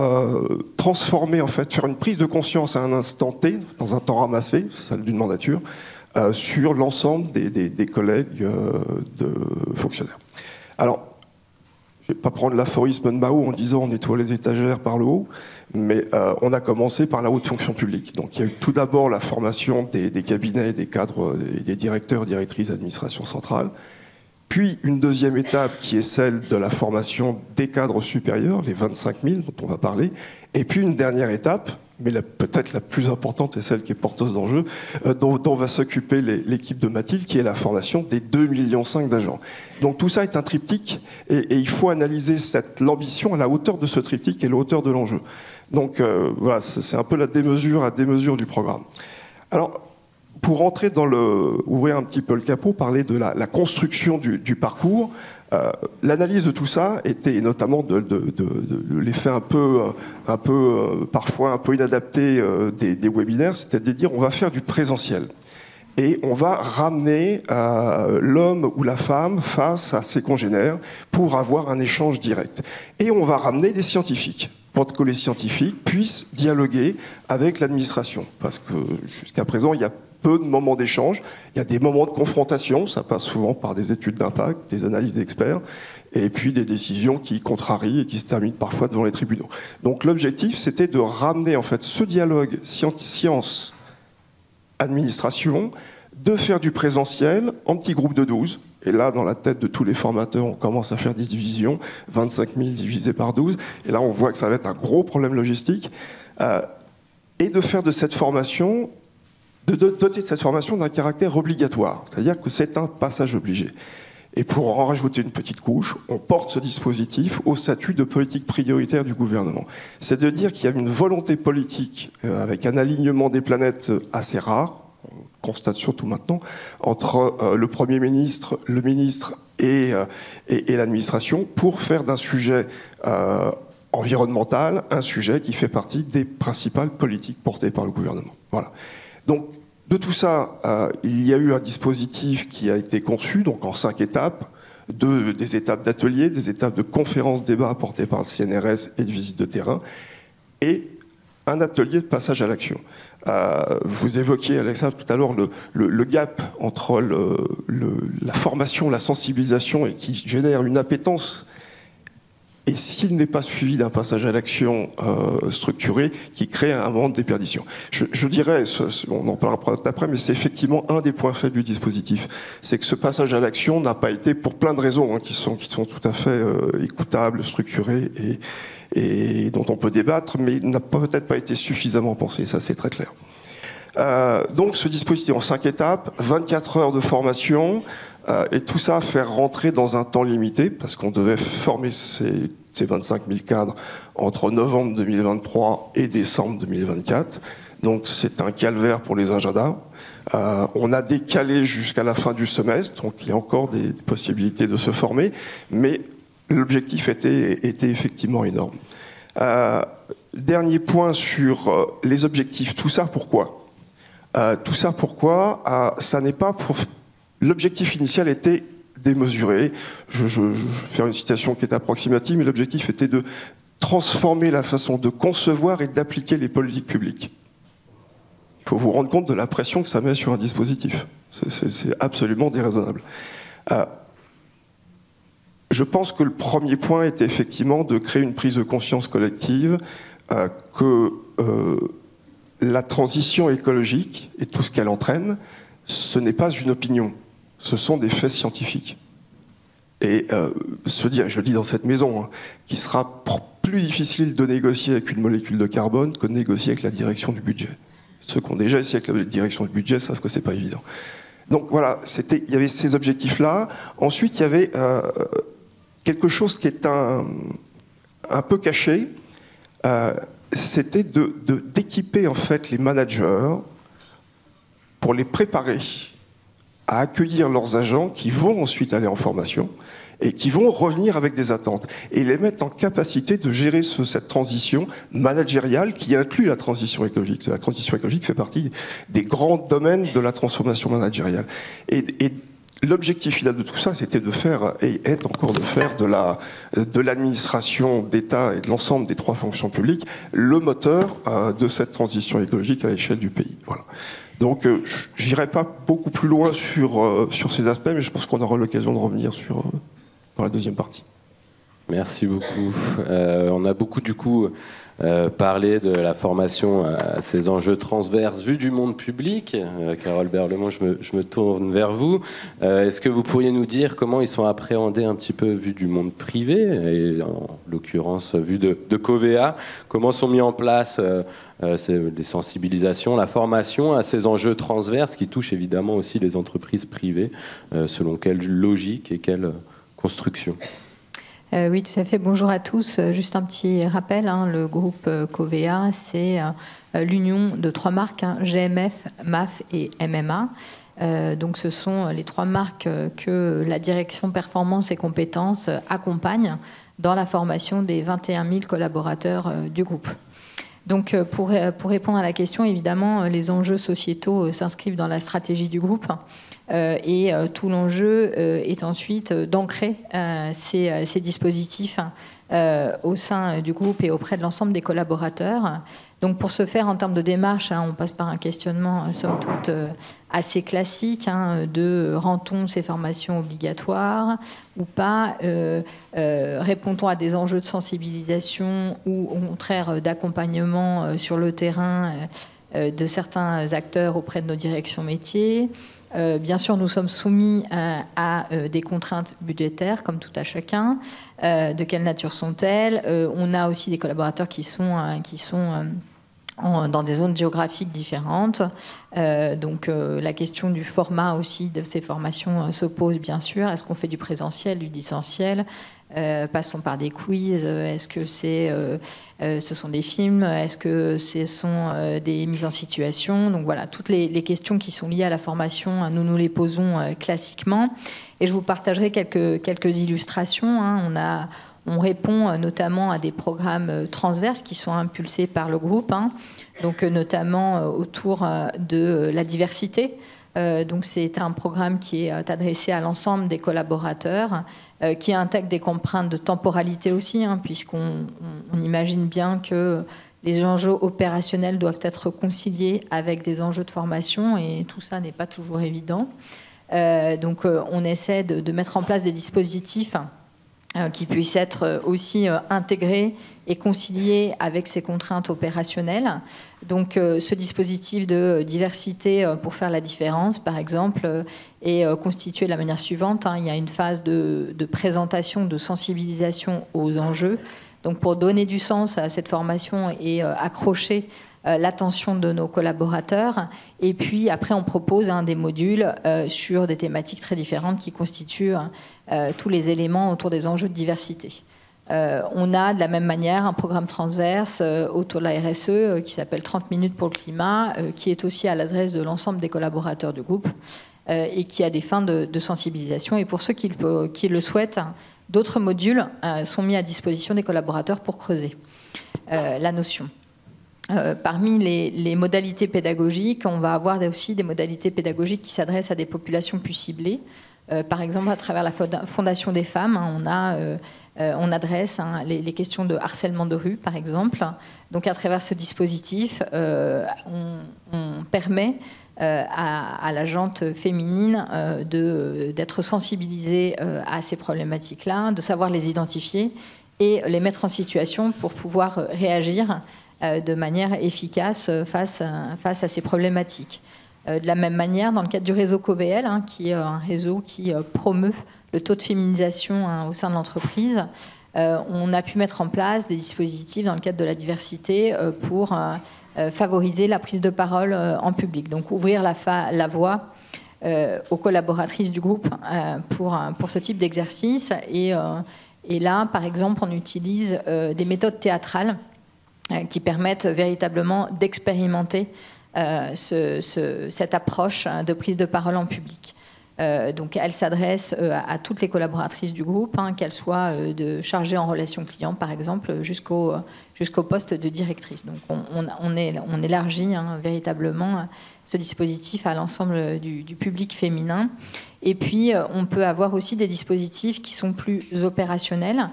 transformer, en fait, faire une prise de conscience à un instant T, dans un temps ramassé, celle d'une mandature, sur l'ensemble des collègues de fonctionnaires. Alors, je ne vais pas prendre l'aphorisme de Mao en disant on nettoie les étagères par le haut, mais on a commencé par la haute fonction publique. Donc il y a eu tout d'abord la formation des cabinets, des cadres, des directeurs, directrices d'administration centrale, puis une deuxième étape qui est celle de la formation des cadres supérieurs, les 25 000 dont on va parler, et puis une dernière étape, mais peut-être la plus importante et celle qui est porteuse d'enjeux, dont va s'occuper l'équipe de Mathilde, qui est la formation des 2,5 millions d'agents. Donc tout ça est un triptyque, et il faut analyser l'ambition à la hauteur de ce triptyque et à la hauteur de l'enjeu. Donc voilà, c'est un peu la démesure du programme. Alors, pour rentrer ouvrir un petit peu le capot, parler de la construction du parcours, l'analyse de tout ça était, et notamment de l'effet parfois un peu inadapté des webinaires, c'est-à-dire de dire on va faire du présentiel. Et on va ramener l'homme ou la femme face à ses congénères pour avoir un échange direct. Et on va ramener des scientifiques, pour que les scientifiques puissent dialoguer avec l'administration. Parce que jusqu'à présent, il y a peu de moments d'échange, il y a des moments de confrontation, ça passe souvent par des études d'impact, des analyses d'experts, et puis des décisions qui contrarient et qui se terminent parfois devant les tribunaux. Donc l'objectif, c'était de ramener en fait ce dialogue science-administration, de faire du présentiel en petits groupes de 12. Et là, dans la tête de tous les formateurs, on commence à faire des divisions, 25 000 divisé par 12. Et là, on voit que ça va être un gros problème logistique. Et de faire de cette formation, de doter de cette formation d'un caractère obligatoire. C'est-à-dire que c'est un passage obligé. Et pour en rajouter une petite couche, on porte ce dispositif au statut de politique prioritaire du gouvernement. C'est de dire qu'il y a une volonté politique avec un alignement des planètes assez rare, on constate surtout maintenant, entre le Premier ministre, le ministre et l'administration pour faire d'un sujet environnemental un sujet qui fait partie des principales politiques portées par le gouvernement. Voilà. Donc, de tout ça, il y a eu un dispositif qui a été conçu donc en 5 étapes, des étapes d'ateliers, des étapes de conférences-débats portées par le CNRS et de visites de terrain, et un atelier de passage à l'action. Vous évoquiez, Alexa, tout à l'heure le gap entre la formation, la sensibilisation, et qui génère une appétence. Et s'il n'est pas suivi d'un passage à l'action structuré, qui crée un moment de déperdition. Je dirais, on en parlera peut-être après, mais c'est effectivement un des points faibles du dispositif. C'est que ce passage à l'action n'a pas été, pour plein de raisons qui sont tout à fait écoutables, structurées et dont on peut débattre, mais n'a peut-être pas été suffisamment pensé. Ça, c'est très clair. Donc ce dispositif en 5 étapes, 24 heures de formation, et tout ça à faire rentrer dans un temps limité, parce qu'on devait former ces 25 000 cadres entre novembre 2023 et décembre 2024. Donc c'est un calvaire pour les agendas. On a décalé jusqu'à la fin du semestre, donc il y a encore des possibilités de se former, mais l'objectif était effectivement énorme. Dernier point sur les objectifs. Tout ça pourquoi ? Tout ça pourquoi ? Ça n'est pas pour... L'objectif initial était démesuré. Je vais faire une citation qui est approximative, mais l'objectif était de transformer la façon de concevoir et d'appliquer les politiques publiques. Il faut vous rendre compte de la pression que ça met sur un dispositif. C'est absolument déraisonnable. Je pense que le premier point était effectivement de créer une prise de conscience collective que la transition écologique et tout ce qu'elle entraîne, ce n'est pas une opinion, ce sont des faits scientifiques. Et je le dis dans cette maison, qu'il sera plus difficile de négocier avec une molécule de carbone que de négocier avec la direction du budget. Ceux qui ont déjà essayé avec la direction du budget savent que c'est pas évident. Donc voilà, il y avait ces objectifs-là. Ensuite, il y avait quelque chose qui est un peu caché. C'était d'équiper en fait les managers pour les préparer à accueillir leurs agents qui vont ensuite aller en formation et qui vont revenir avec des attentes et les mettre en capacité de gérer cette transition managériale qui inclut la transition écologique. La transition écologique fait partie des grands domaines de la transformation managériale. Et l'objectif final de tout ça, c'était de faire, et est encore de faire, de l'administration d'État et de l'ensemble des 3 fonctions publiques le moteur de cette transition écologique à l'échelle du pays. Voilà. Donc, j'irai pas beaucoup plus loin sur ces aspects, mais je pense qu'on aura l'occasion de revenir dans la deuxième partie. Merci beaucoup. On a beaucoup, du coup, parlé de la formation à ces enjeux transverses vus du monde public. Carole Berlemont, je me tourne vers vous. Est-ce que vous pourriez nous dire comment ils sont appréhendés un petit peu vus du monde privé, et en l'occurrence vus de Covea? Comment sont mis en place les sensibilisations, la formation à ces enjeux transverses qui touchent évidemment aussi les entreprises privées? Selon quelle logique et quelle construction? Oui, tout à fait. Bonjour à tous. Juste un petit rappel, le groupe Covea, c'est l'union de 3 marques, GMF, MAF et MMA. Donc ce sont les 3 marques que la direction performance et compétences accompagne dans la formation des 21 000 collaborateurs du groupe. Donc pour répondre à la question, évidemment, les enjeux sociétaux s'inscrivent dans la stratégie du groupe. Et tout l'enjeu est ensuite d'ancrer ces dispositifs au sein du groupe et auprès de l'ensemble des collaborateurs. Donc pour ce faire, en termes de démarche, on passe par un questionnement somme toute assez classique de rend-on ces formations obligatoires ou pas, répond-on à des enjeux de sensibilisation ou au contraire d'accompagnement sur le terrain de certains acteurs auprès de nos directions métiers. Bien sûr, nous sommes soumis à des contraintes budgétaires, comme tout à chacun. De quelle nature sont-elles? On a aussi des collaborateurs qui sont dans des zones géographiques différentes. Donc la question du format aussi de ces formations se pose, bien sûr. Est-ce qu'on fait du présentiel, du distanciel? Passons par des quiz. Est-ce que ce sont des films? Est-ce que ce sont des mises en situation? Donc voilà, toutes les questions qui sont liées à la formation, nous les posons classiquement. Et je vous partagerai quelques illustrations. On répond notamment à des programmes transverses qui sont impulsés par le groupe, donc notamment autour de la diversité. Donc c'est un programme qui est adressé à l'ensemble des collaborateurs, qui intègre des contraintes de temporalité aussi, puisqu'on imagine bien que les enjeux opérationnels doivent être conciliés avec des enjeux de formation, et tout ça n'est pas toujours évident. Donc on essaie de mettre en place des dispositifs qui puissent être aussi intégrés et conciliés avec ces contraintes opérationnelles. Donc ce dispositif de diversité pour faire la différence, par exemple, est constitué de la manière suivante. Il y a une phase de présentation, de sensibilisation aux enjeux. Donc pour donner du sens à cette formation et accrocher l'attention de nos collaborateurs. Et puis après, on propose des modules sur des thématiques très différentes qui constituent tous les éléments autour des enjeux de diversité. On a de la même manière un programme transverse autour de la RSE qui s'appelle 30 minutes pour le climat, qui est aussi à l'adresse de l'ensemble des collaborateurs du groupe et qui a des fins de sensibilisation. Et pour ceux qui le souhaitent, d'autres modules sont mis à disposition des collaborateurs pour creuser la notion. Parmi les modalités pédagogiques, on va avoir aussi des modalités pédagogiques qui s'adressent à des populations plus ciblées. Par exemple, à travers la Fondation des femmes, on adresse les questions de harcèlement de rue, par exemple. Donc, à travers ce dispositif, on permet à la gente féminine d'être sensibilisée à ces problématiques-là, de savoir les identifier et les mettre en situation pour pouvoir réagir de manière efficace face à ces problématiques. De la même manière, dans le cadre du réseau COVL, qui est un réseau qui promeut le taux de féminisation au sein de l'entreprise, on a pu mettre en place des dispositifs dans le cadre de la diversité pour favoriser la prise de parole en public. Donc ouvrir la voie aux collaboratrices du groupe pour ce type d'exercice. Et là, par exemple, on utilise des méthodes théâtrales qui permettent véritablement d'expérimenter cette approche de prise de parole en public. Donc elle s'adresse à toutes les collaboratrices du groupe, qu'elles soient de chargées en relations clients par exemple jusqu'au poste de directrice. Donc on élargit véritablement ce dispositif à l'ensemble du public féminin. Et puis, on peut avoir aussi des dispositifs qui sont plus opérationnels,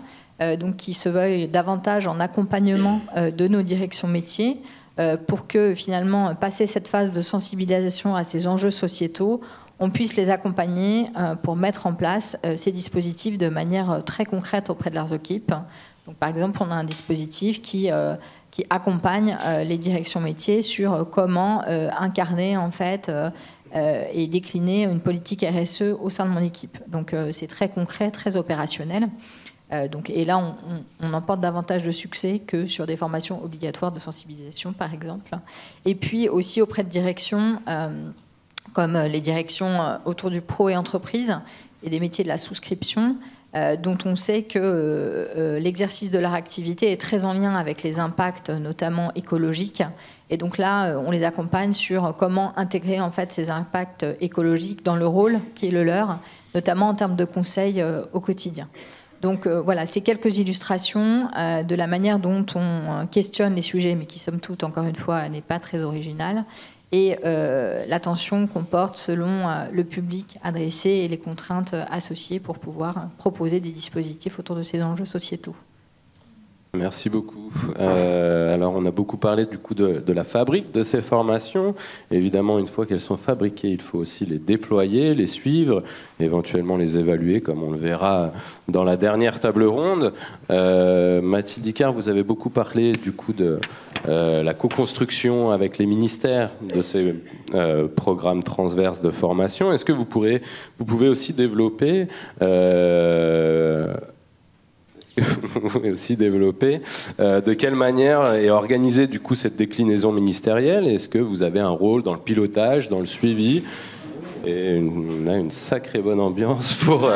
donc qui se veulent davantage en accompagnement de nos directions métiers, pour que finalement, passer cette phase de sensibilisation à ces enjeux sociétaux, on puisse les accompagner pour mettre en place ces dispositifs de manière très concrète auprès de leurs équipes. Donc, par exemple, on a un dispositif qui accompagne les directions métiers sur comment incarner en fait et décliner une politique RSE au sein de mon équipe. Donc, c'est très concret, très opérationnel. Et là, on emporte davantage de succès que sur des formations obligatoires de sensibilisation, par exemple. Et puis aussi auprès de directions comme les directions autour du pro et entreprise et des métiers de la souscription, dont on sait que l'exercice de leur activité est très en lien avec les impacts, notamment écologiques. Et donc là, on les accompagne sur comment intégrer en fait ces impacts écologiques dans le rôle qui est le leur, notamment en termes de conseils au quotidien. Donc voilà, c'est quelques illustrations de la manière dont on questionne les sujets, mais qui, somme toute, encore une fois, n'est pas très originale, et l'attention qu'on porte selon le public adressé et les contraintes associées pour pouvoir proposer des dispositifs autour de ces enjeux sociétaux. Merci beaucoup. Alors, on a beaucoup parlé du coup de la fabrique de ces formations. Évidemment, une fois qu'elles sont fabriquées, il faut aussi les déployer, les suivre, éventuellement les évaluer, comme on le verra dans la dernière table ronde. Mathilde Icard, vous avez beaucoup parlé du coup de la co-construction avec les ministères de ces programmes transverses de formation. Est-ce que vous pouvez aussi développer de quelle manière est organisée du coup cette déclinaison ministérielle? Est-ce que vous avez un rôle dans le pilotage, dans le suivi? Et on a une sacrée bonne ambiance pour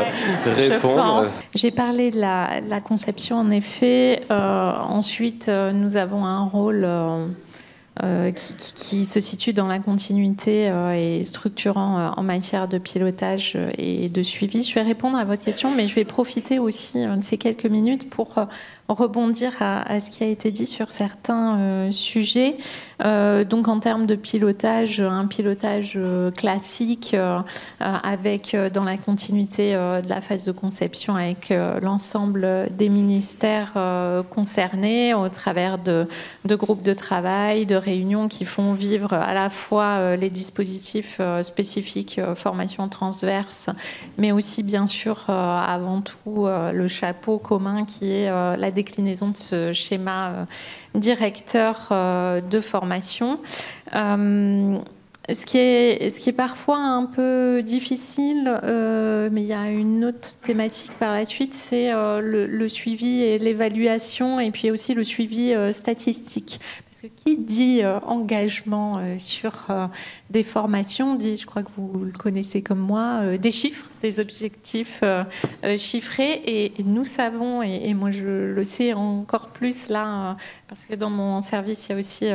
répondre. J'ai parlé de la conception, en effet. Ensuite, nous avons un rôle qui se situe dans la continuité et structurant en matière de pilotage et de suivi. Je vais répondre à votre question, mais je vais profiter aussi de ces quelques minutes pour rebondir à ce qui a été dit sur certains sujets. Donc en termes de pilotage, un pilotage classique avec dans la continuité de la phase de conception avec l'ensemble des ministères concernés au travers de groupes de travail, de réunions qui font vivre à la fois les dispositifs spécifiques formation transverse, mais aussi bien sûr avant tout le chapeau commun qui est la déclinaison de ce schéma directeur de formation. Ce qui est parfois un peu difficile, mais il y a une autre thématique par la suite, c'est le suivi et l'évaluation, et puis aussi le suivi statistique. Parce que qui dit engagement sur des formations, dit, je crois que vous le connaissez comme moi, des chiffres, des objectifs chiffrés, et nous savons, et moi je le sais encore plus là, parce que dans mon service, il y a aussi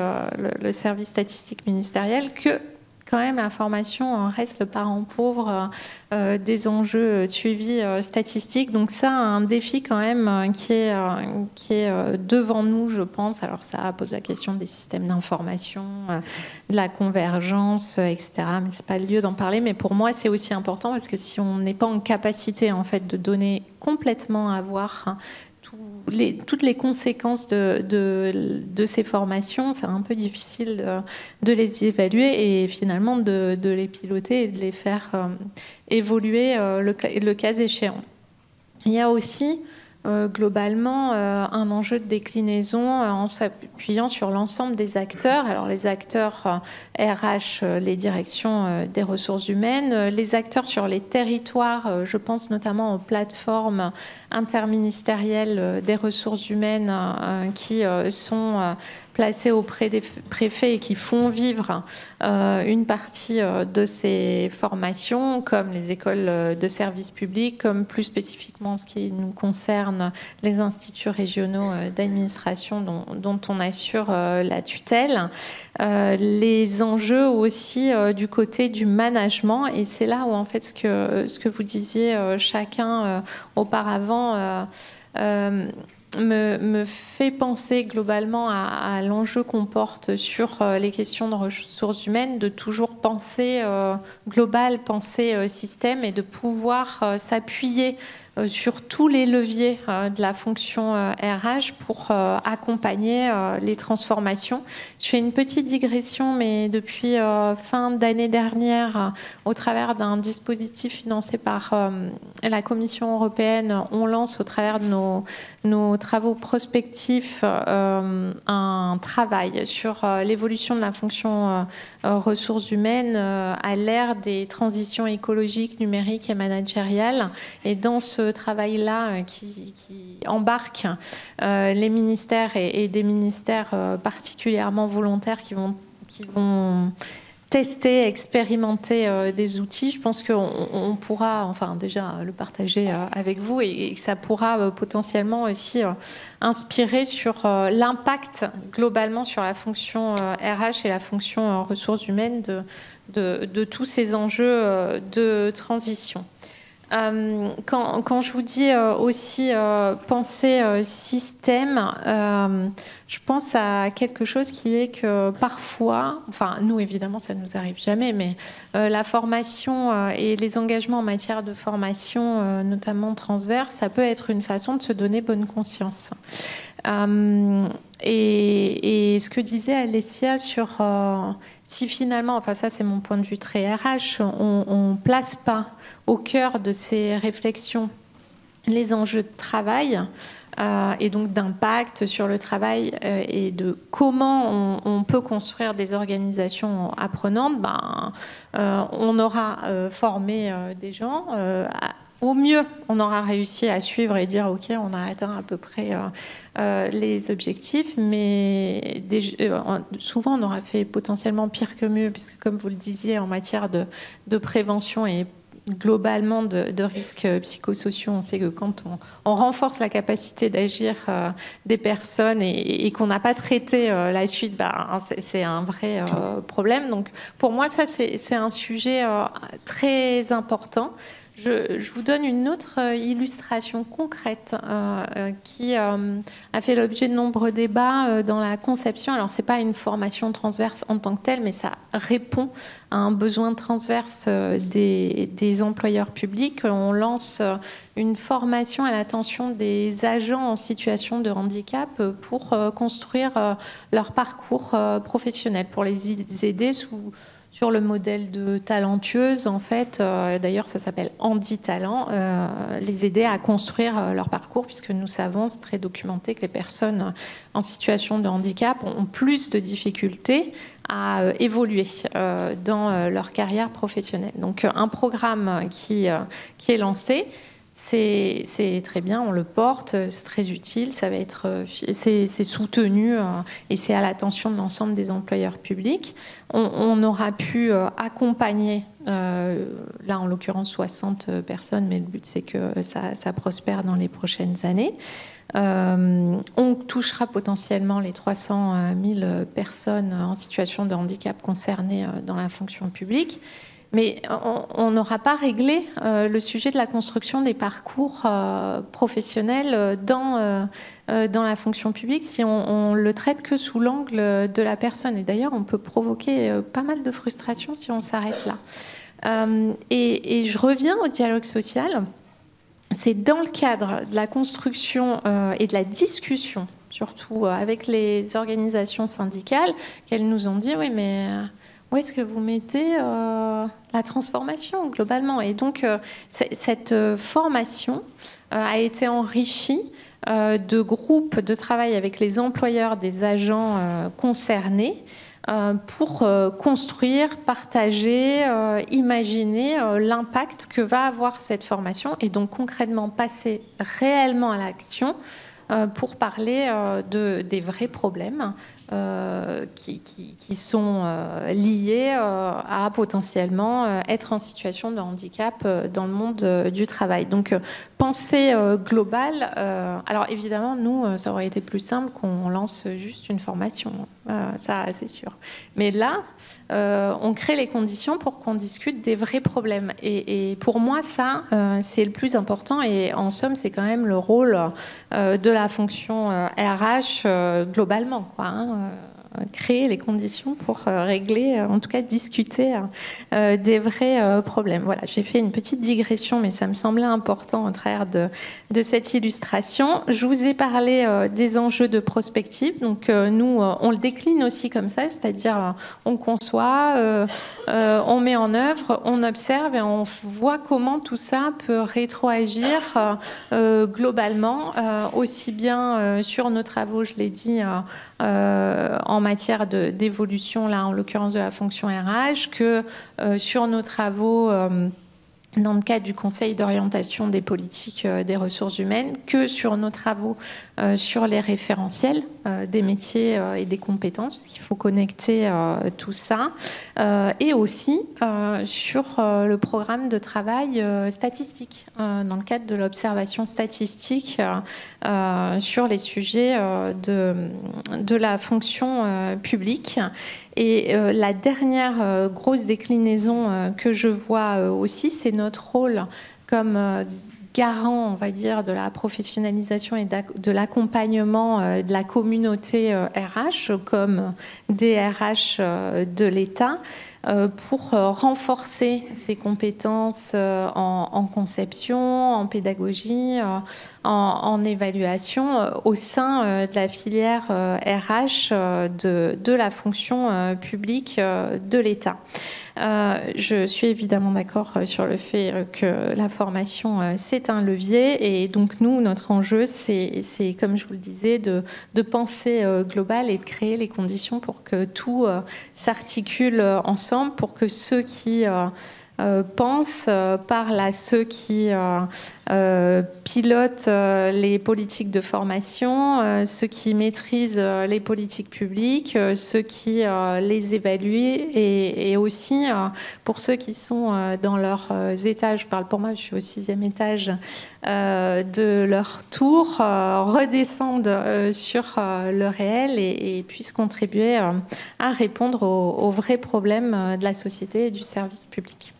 le service statistique ministériel, que quand même la formation reste le parent pauvre des enjeux de suivi statistique. Donc ça, un défi quand même qui est devant nous, je pense. Alors ça pose la question des systèmes d'information, de la convergence, etc. Mais c'est pas le lieu d'en parler. Mais pour moi, c'est aussi important parce que si on n'est pas en capacité en fait de donner complètement à voir toutes les conséquences de ces formations, c'est un peu difficile de les évaluer et finalement de les piloter et de les faire évoluer le cas échéant. Il y a aussi globalement un enjeu de déclinaison en s'appuyant sur l'ensemble des acteurs. Alors les acteurs RH, les directions des ressources humaines, les acteurs sur les territoires, je pense notamment aux plateformes interministérielles des ressources humaines qui sont placés auprès des préfets et qui font vivre une partie de ces formations, comme les écoles de services publics, comme plus spécifiquement ce qui nous concerne, les instituts régionaux d'administration dont on assure la tutelle. Les enjeux aussi du côté du management, et c'est là où en fait ce que vous disiez chacun auparavant, me fait penser globalement à l'enjeu qu'on porte sur les questions de ressources humaines, de toujours penser global, penser système et de pouvoir s'appuyer sur tous les leviers de la fonction RH pour accompagner les transformations. Je fais une petite digression, mais depuis fin d'année dernière, au travers d'un dispositif financé par la Commission européenne, on lance au travers de nos travaux prospectifs un travail sur l'évolution de la fonction ressources humaines à l'ère des transitions écologiques, numériques et managériales. Et dans ce travail-là qui embarque les ministères et des ministères particulièrement volontaires qui vont tester, expérimenter des outils. Je pense qu'on pourra, enfin déjà le partager avec vous et que ça pourra potentiellement aussi inspirer sur l'impact globalement sur la fonction RH et la fonction ressources humaines de tous ces enjeux de transition. Quand je vous dis aussi penser système, je pense à quelque chose qui est que parfois, enfin nous évidemment ça ne nous arrive jamais, mais la formation et les engagements en matière de formation, notamment transverse, ça peut être une façon de se donner bonne conscience. Et ce que disait Alessia sur si finalement, enfin ça c'est mon point de vue très RH, on place pas au cœur de ces réflexions les enjeux de travail et donc d'impact sur le travail et de comment on peut construire des organisations apprenantes, on aura formé des gens. Au mieux, on aura réussi à suivre et dire ok, on a atteint à peu près les objectifs, mais souvent on aura fait potentiellement pire que mieux, puisque comme vous le disiez, en matière de prévention et globalement de risques psychosociaux, on sait que quand on renforce la capacité d'agir des personnes et qu'on n'a pas traité la suite, c'est un vrai problème. Donc pour moi, ça c'est un sujet très important. Je vous donne une autre illustration concrète qui a fait l'objet de nombreux débats dans la conception. Alors, ce n'est pas une formation transverse en tant que telle, mais ça répond à un besoin transverse des employeurs publics. On lance une formation à l'attention des agents en situation de handicap pour construire leur parcours professionnel, pour les aider sur le modèle de talentueuse, en fait, d'ailleurs ça s'appelle Handitalent, les aider à construire leur parcours, puisque nous savons, c'est très documenté, que les personnes en situation de handicap ont plus de difficultés à évoluer dans leur carrière professionnelle. Donc un programme qui est lancé, c'est très bien, on le porte, c'est très utile, ça va être, c'est soutenu et c'est à l'attention de l'ensemble des employeurs publics. On aura pu accompagner, là en l'occurrence 60 personnes, mais le but c'est que ça prospère dans les prochaines années. On touchera potentiellement les 300 000 personnes en situation de handicap concernées dans la fonction publique. Mais on n'aura pas réglé le sujet de la construction des parcours professionnels dans la fonction publique si on le traite que sous l'angle de la personne. Et d'ailleurs, on peut provoquer pas mal de frustration si on s'arrête là. Et je reviens au dialogue social. C'est dans le cadre de la construction et de la discussion, surtout avec les organisations syndicales, qu'elles nous ont dit « oui, mais… où est-ce que vous mettez la transformation globalement ?» Et donc, cette formation a été enrichie de groupes de travail avec les employeurs des agents concernés pour construire, partager, imaginer l'impact que va avoir cette formation et donc concrètement passer réellement à l'action pour parler des vrais problèmes qui sont liés à potentiellement être en situation de handicap dans le monde du travail. Donc, pensée globale. Alors, évidemment, nous, ça aurait été plus simple qu'on lance juste une formation. Ça, c'est sûr. Mais là, on crée les conditions pour qu'on discute des vrais problèmes. Et pour moi, ça, c'est le plus important. Et en somme, c'est quand même le rôle de la fonction RH globalement, quoi, hein. Créer les conditions pour régler, en tout cas discuter des vrais problèmes. Voilà, j'ai fait une petite digression, mais ça me semblait important au travers de cette illustration. Je vous ai parlé des enjeux de prospective. Donc nous, on le décline aussi comme ça, c'est-à-dire on conçoit, on met en œuvre, on observe et on voit comment tout ça peut rétroagir globalement, aussi bien sur nos travaux, je l'ai dit, en matière d'évolution, là en l'occurrence de la fonction RH, que sur nos travaux dans le cadre du Conseil d'orientation des politiques des ressources humaines, que sur nos travaux sur les référentiels des métiers et des compétences, parce qu'il faut connecter tout ça, et aussi sur le programme de travail statistique, dans le cadre de l'observation statistique sur les sujets de la fonction publique. Et la dernière grosse déclinaison que je vois aussi, c'est notre rôle comme garant, on va dire, de la professionnalisation et de l'accompagnement de la communauté RH comme DRH de l'État pour renforcer ses compétences en conception, en pédagogie, en évaluation au sein de la filière RH de la fonction publique de l'État. Je suis évidemment d'accord sur le fait que la formation, c'est un levier. Et donc, nous, notre enjeu, c'est comme je vous le disais, de penser global et de créer les conditions pour que tout s'articule ensemble, pour que ceux qui pensent parlent à ceux qui pilotent les politiques de formation, ceux qui maîtrisent les politiques publiques, ceux qui les évaluent et aussi pour ceux qui sont dans leurs étages, je parle pour moi, je suis au 6e étage de leur tour, redescendent sur le réel et puissent contribuer à répondre aux vrais problèmes de la société et du service public.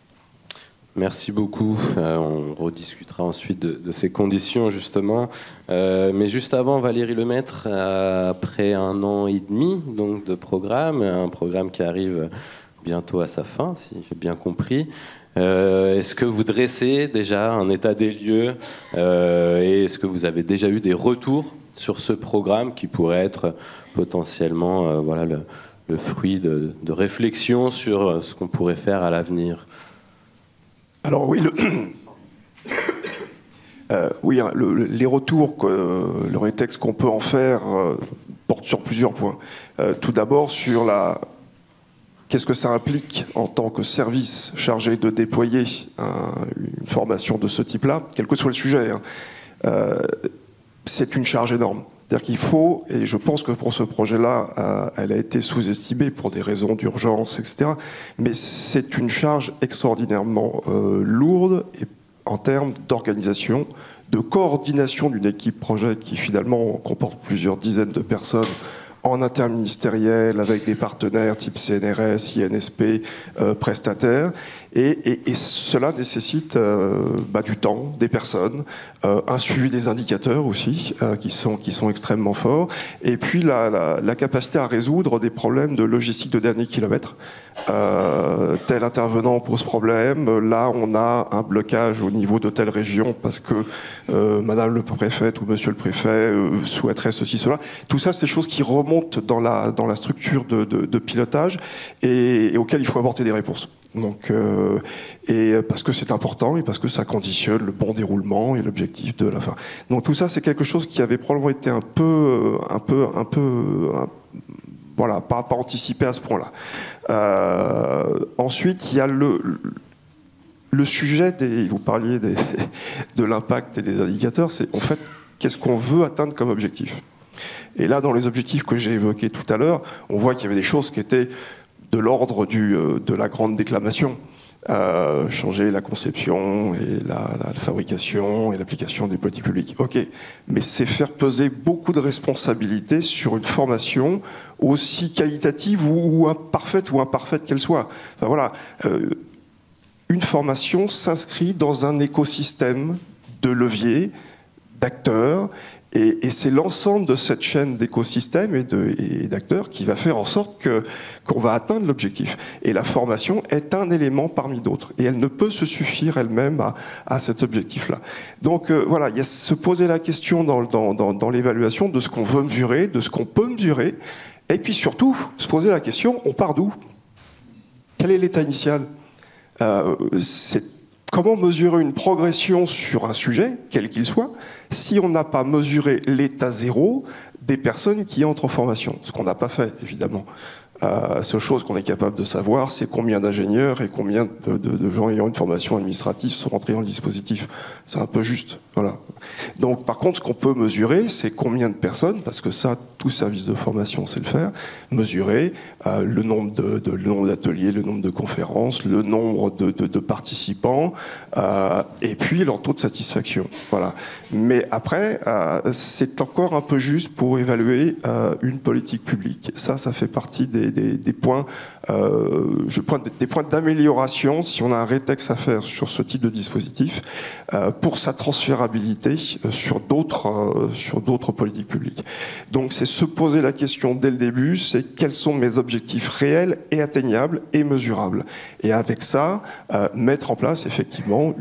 Merci beaucoup. On rediscutera ensuite de ces conditions, justement. Mais juste avant, Valérie Lemaître, après 1 an et demi donc, de programme, un programme qui arrive bientôt à sa fin, si j'ai bien compris. Est-ce que vous dressez déjà un état des lieux et est-ce que vous avez déjà eu des retours sur ce programme qui pourrait être potentiellement voilà, le fruit de réflexions sur ce qu'on pourrait faire à l'avenir ? Alors oui, les retours, le rétexte qu'on peut en faire porte sur plusieurs points. Tout d'abord sur qu'est-ce que ça implique en tant que service chargé de déployer une formation de ce type-là, quel que soit le sujet. C'est une charge énorme. C'est-à-dire qu'il faut, et je pense que pour ce projet-là, elle a été sous-estimée pour des raisons d'urgence, etc. Mais c'est une charge extraordinairement lourde et en termes d'organisation, de coordination d'une équipe projet qui finalement comporte plusieurs dizaines de personnes en interministériel, avec des partenaires type CNRS, INSP, prestataires. Et cela nécessite du temps, des personnes, un suivi des indicateurs aussi, qui sont extrêmement forts, et puis la capacité à résoudre des problèmes de logistique de dernier kilomètre. Tel intervenant pose problème, là on a un blocage au niveau de telle région parce que madame le préfet ou monsieur le préfet souhaiterait ceci, cela. Tout ça, c'est des choses qui remontent dans la structure de pilotage et auxquelles il faut apporter des réponses. Donc, et parce que c'est important et parce que ça conditionne le bon déroulement et l'objectif de la fin. Donc tout ça, c'est quelque chose qui avait probablement été un peu voilà, pas anticipé à ce point-là. Ensuite, il y a le sujet vous parliez de l'impact et des indicateurs, c'est en fait qu'est-ce qu'on veut atteindre comme objectif. Et là, dans les objectifs que j'ai évoqués tout à l'heure, on voit qu'il y avait des choses qui étaient de l'ordre de la grande déclamation. changer la conception et la fabrication et l'application des politiques publiques. Ok, mais c'est faire peser beaucoup de responsabilités sur une formation aussi qualitative ou imparfaite qu'elle soit. Enfin, voilà, une formation s'inscrit dans un écosystème de leviers, d'acteurs, et c'est l'ensemble de cette chaîne d'écosystèmes et d'acteurs qui va faire en sorte qu'on va atteindre l'objectif. Et la formation est un élément parmi d'autres. Et elle ne peut se suffire elle-même à cet objectif-là. Donc voilà, il y a se poser la question dans l'évaluation de ce qu'on veut mesurer, de ce qu'on peut mesurer, et puis surtout se poser la question, on part d'où? Quel est l'état initial? Comment mesurer une progression sur un sujet, quel qu'il soit, si on n'a pas mesuré l'état zéro des personnes qui entrent en formation? Ce qu'on n'a pas fait, évidemment. La seule chose qu'on est capable de savoir, c'est combien d'ingénieurs et combien de gens ayant une formation administrative sont rentrés dans le dispositif. C'est un peu juste. Voilà. Donc, par contre, ce qu'on peut mesurer, c'est combien de personnes, parce que ça, tout service de formation sait le faire, mesurer le nombre d'ateliers, le nombre de conférences, le nombre de participants, et puis leur taux de satisfaction. Voilà. Mais après, c'est encore un peu juste pour évaluer une politique publique. Ça fait partie des points, des points d'amélioration si on a un rétex à faire sur ce type de dispositif pour sa transférabilité sur d'autres politiques publiques. Donc c'est se poser la question dès le début, c'est quels sont mes objectifs réels et atteignables et mesurables. Et avec ça, mettre en place effectivement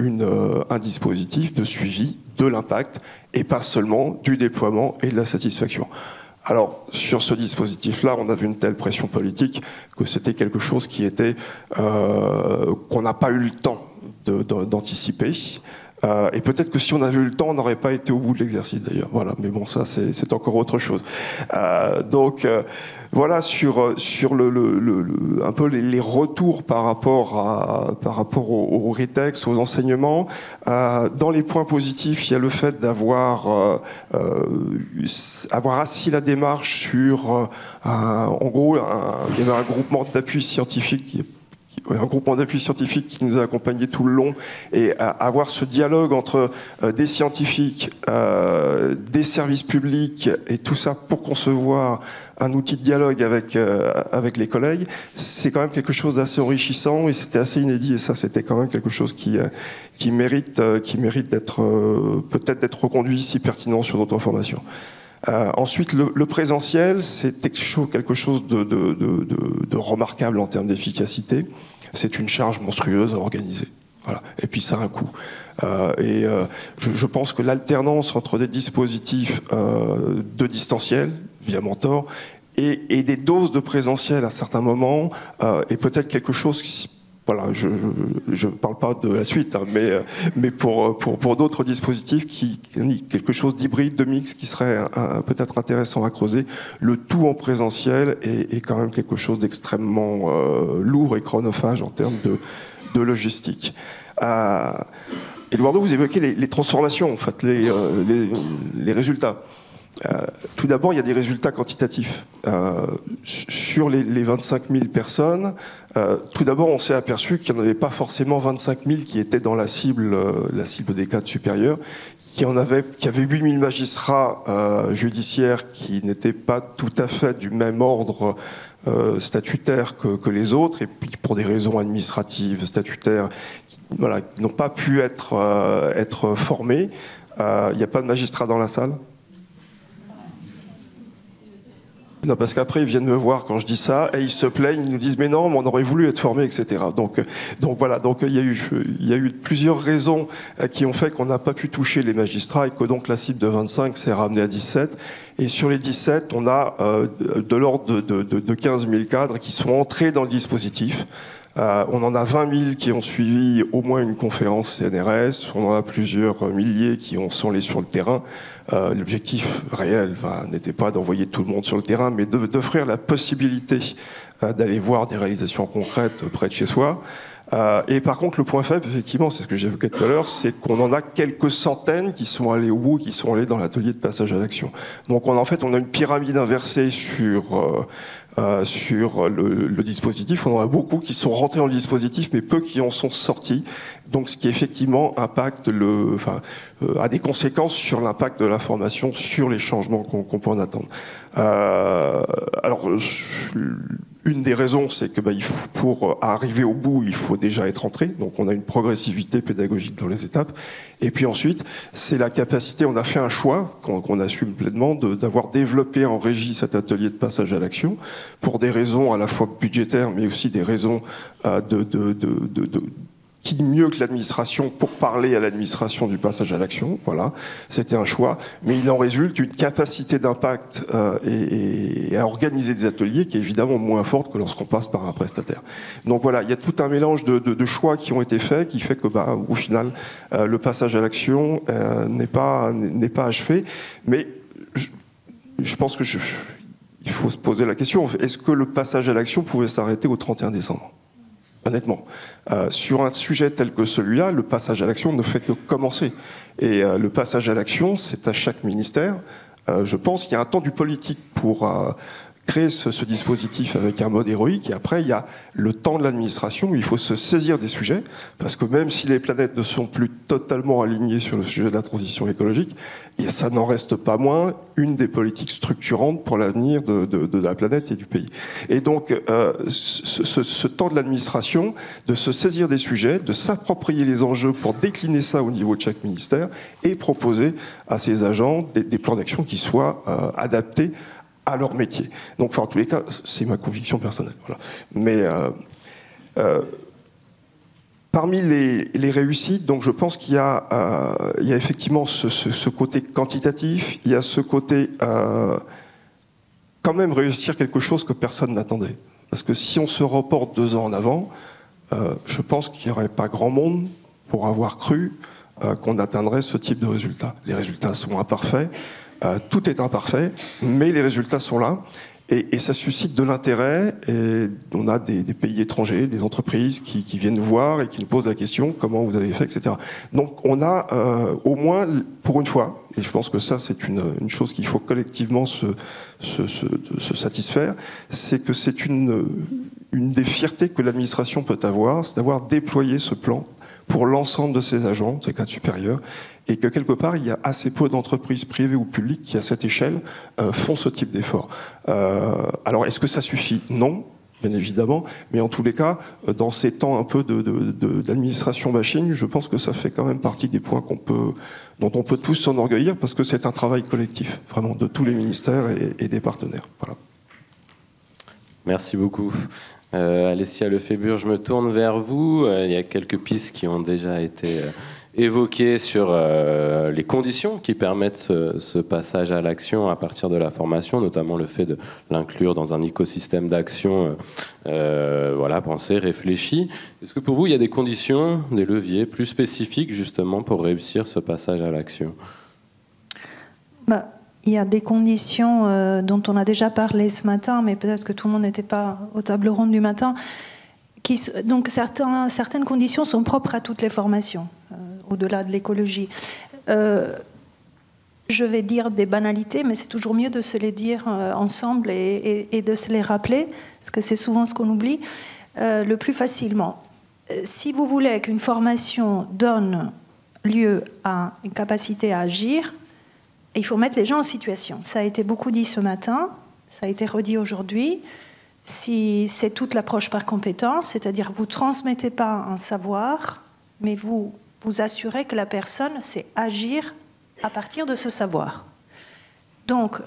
un dispositif de suivi de l'impact et pas seulement du déploiement et de la satisfaction. Alors, sur ce dispositif-là, on a vu une telle pression politique que c'était quelque chose qui était qu'on n'a pas eu le temps d'anticiper. Et peut-être que si on avait eu le temps, on n'aurait pas été au bout de l'exercice d'ailleurs. Voilà, mais bon, ça c'est encore autre chose. Donc voilà sur un peu les retours par rapport au rétex, aux enseignements. Dans les points positifs, il y a le fait d'avoir assis la démarche sur en gros il y avait un groupement d'appui scientifique qui nous a accompagnés tout le long, et avoir ce dialogue entre des scientifiques, des services publics et tout ça pour concevoir un outil de dialogue avec les collègues, c'est quand même quelque chose d'assez enrichissant et c'était assez inédit, et ça c'était quand même quelque chose qui mérite d'être peut-être d'être reconduit si pertinent sur d'autres formations. Ensuite, le présentiel, c'est quelque chose de remarquable en termes d'efficacité. C'est une charge monstrueuse à organiser. Voilà. Et puis ça a un coût. Je pense que l'alternance entre des dispositifs de distanciel, via Mentor, et des doses de présentiel à certains moments, est peut-être quelque chose qui... Voilà, je ne parle pas de la suite, hein, mais pour d'autres dispositifs, quelque chose d'hybride, de mix, qui serait peut-être intéressant à creuser. Le tout en présentiel est quand même quelque chose d'extrêmement lourd et chronophage en termes de logistique. Eduardo, vous évoquez les transformations, en fait, les résultats. Tout d'abord, il y a des résultats quantitatifs. Sur les 25 000 personnes, tout d'abord, on s'est aperçu qu'il n'y en avait pas forcément 25 000 qui étaient dans la cible des cadres supérieurs, qu'il y avait 8 000 magistrats judiciaires qui n'étaient pas tout à fait du même ordre statutaire que les autres, et puis pour des raisons administratives, statutaires, qui n'ont pas pu être formés. Il n'y a pas de magistrats dans la salle. Non, parce qu'après ils viennent me voir quand je dis ça et ils se plaignent, ils nous disent mais non, mais on aurait voulu être formés, etc. Donc voilà, donc il y a eu plusieurs raisons qui ont fait qu'on n'a pas pu toucher les magistrats et que donc la cible de 25 s'est ramenée à 17. Et sur les 17, on a de l'ordre de 15 000 cadres qui sont entrés dans le dispositif. On en a 20 000 qui ont suivi au moins une conférence CNRS, on en a plusieurs milliers qui sont allés sur le terrain. L'objectif réel n'était pas d'envoyer tout le monde sur le terrain, mais d'offrir la possibilité d'aller voir des réalisations concrètes près de chez soi. Et par contre, le point faible, effectivement, c'est ce que j'évoquais tout à l'heure, c'est qu'on en a quelques centaines qui sont allés au bout, qui sont allés dans l'atelier de passage à l'action. Donc en fait, on a une pyramide inversée sur le dispositif. On en a beaucoup qui sont rentrés dans le dispositif, mais peu qui en sont sortis. Donc ce qui effectivement impacte a des conséquences sur l'impact de la formation, sur les changements qu'on peut en attendre. Alors, une des raisons, c'est que pour arriver au bout, il faut déjà être entré. Donc on a une progressivité pédagogique dans les étapes. Et puis ensuite, c'est la capacité, on a fait un choix qu'on assume pleinement d'avoir développé en régie cet atelier de passage à l'action pour des raisons à la fois budgétaires, mais aussi des raisons qui mieux que l'administration pour parler à l'administration du passage à l'action. Voilà, c'était un choix, mais il en résulte une capacité d'impact et à organiser des ateliers qui est évidemment moins forte que lorsqu'on passe par un prestataire. Donc voilà, il y a tout un mélange de choix qui ont été faits, qui fait que au final, le passage à l'action n'est pas achevé. Mais je pense que il faut se poser la question, est-ce que le passage à l'action pouvait s'arrêter au 31 décembre ? Honnêtement, sur un sujet tel que celui-là, le passage à l'action ne fait que commencer. Et le passage à l'action, c'est à chaque ministère. Je pense qu'il y a un temps du politique pour créer ce dispositif avec un mode héroïque. Et après, il y a le temps de l'administration où il faut se saisir des sujets. Parce que même si les planètes ne sont plus totalement alignées sur le sujet de la transition écologique, et ça n'en reste pas moins une des politiques structurantes pour l'avenir de la planète et du pays. Et donc, ce temps de l'administration, de se saisir des sujets, de s'approprier les enjeux pour décliner ça au niveau de chaque ministère et proposer à ses agents des plans d'action qui soient adaptés à leur métier. Donc, en tous les cas, c'est ma conviction personnelle. Voilà. Mais parmi les réussites, donc je pense qu'il y a effectivement ce côté quantitatif, il y a ce côté quand même réussir quelque chose que personne n'attendait. Parce que si on se reporte 2 ans en avant, je pense qu'il n'y aurait pas grand monde pour avoir cru qu'on atteindrait ce type de résultats. Les résultats sont imparfaits. Tout est imparfait, mais les résultats sont là et ça suscite de l'intérêt. Et on a des pays étrangers, des entreprises qui viennent voir et qui nous posent la question comment vous avez fait, etc. Donc on a au moins pour une fois, et je pense que ça c'est une chose qu'il faut collectivement se satisfaire, c'est que c'est une des fiertés que l'administration peut avoir, c'est d'avoir déployé ce plan pour l'ensemble de ses agents, ses cadres supérieurs, et que quelque part, il y a assez peu d'entreprises privées ou publiques qui, à cette échelle, font ce type d'effort. Alors, est-ce que ça suffit ? Non, bien évidemment, mais en tous les cas, dans ces temps un peu d'administration bashing, je pense que ça fait quand même partie des points dont on peut tous s'enorgueillir, parce que c'est un travail collectif, vraiment, de tous les ministères et des partenaires. Voilà. Merci beaucoup. Alessia Lefébure, je me tourne vers vous. Il y a quelques pistes qui ont déjà été évoquées sur les conditions qui permettent ce passage à l'action à partir de la formation, notamment le fait de l'inclure dans un écosystème d'action pensé, réfléchi. Est-ce que pour vous, il y a des conditions, des leviers plus spécifiques justement pour réussir ce passage à l'action ? Il y a des conditions dont on a déjà parlé ce matin, mais peut-être que tout le monde n'était pas aux tables rondes du matin. Donc certaines conditions sont propres à toutes les formations, au-delà de l'écologie. Je vais dire des banalités, mais c'est toujours mieux de se les dire ensemble et de se les rappeler, parce que c'est souvent ce qu'on oublie le plus facilement. Si vous voulez qu'une formation donne lieu à une capacité à agir, il faut mettre les gens en situation. Ça a été beaucoup dit ce matin, ça a été redit aujourd'hui. Si c'est toute l'approche par compétence, c'est-à-dire vous ne transmettez pas un savoir, mais vous assurez que la personne sait agir à partir de ce savoir. Donc,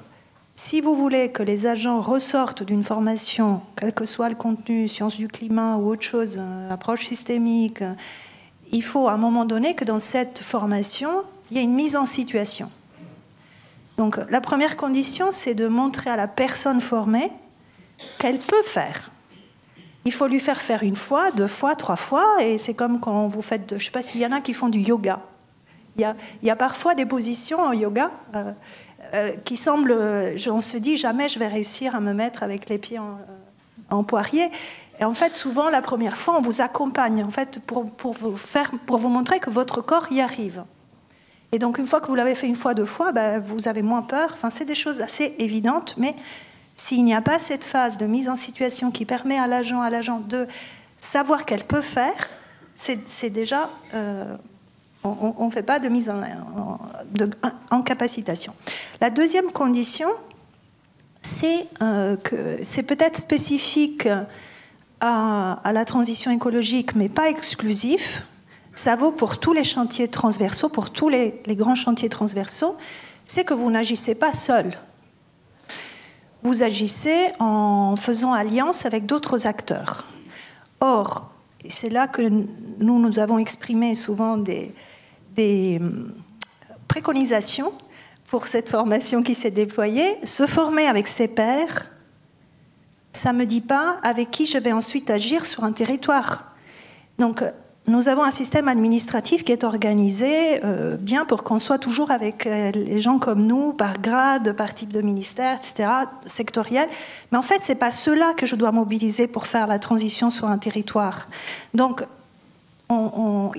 si vous voulez que les agents ressortent d'une formation, quel que soit le contenu, sciences du climat ou autre chose, approche systémique, il faut à un moment donné que dans cette formation, il y ait une mise en situation. Donc, la première condition, c'est de montrer à la personne formée qu'elle peut faire. Il faut lui faire faire 1 fois, 2 fois, 3 fois, et c'est comme quand vous faites, je ne sais pas s'il y en a qui font du yoga. Il y a parfois des positions en yoga qui semblent, on se dit jamais je vais réussir à me mettre avec les pieds en Poirier. Et en fait, souvent, la première fois, on vous accompagne en fait, pour vous montrer que votre corps y arrive. Et donc, une fois que vous l'avez fait une fois, deux fois, vous avez moins peur. Enfin, c'est des choses assez évidentes, mais s'il n'y a pas cette phase de mise en situation qui permet à l'agent de savoir qu'elle peut faire, c'est déjà... on ne fait pas de mise en capacitation. La deuxième condition, c'est que c'est peut-être spécifique à la transition écologique, mais pas exclusif. Ça vaut pour tous les chantiers transversaux, pour tous les grands chantiers transversaux, c'est que vous n'agissez pas seul. Vous agissez en faisant alliance avec d'autres acteurs. Or, c'est là que nous avons exprimé souvent des préconisations pour cette formation qui s'est déployée. Se former avec ses pairs, ça ne me dit pas avec qui je vais ensuite agir sur un territoire. Donc, nous avons un système administratif qui est organisé bien pour qu'on soit toujours avec les gens comme nous, par grade, par type de ministère, etc., sectoriel. Mais en fait, ce n'est pas ceux-là que je dois mobiliser pour faire la transition sur un territoire. Donc, on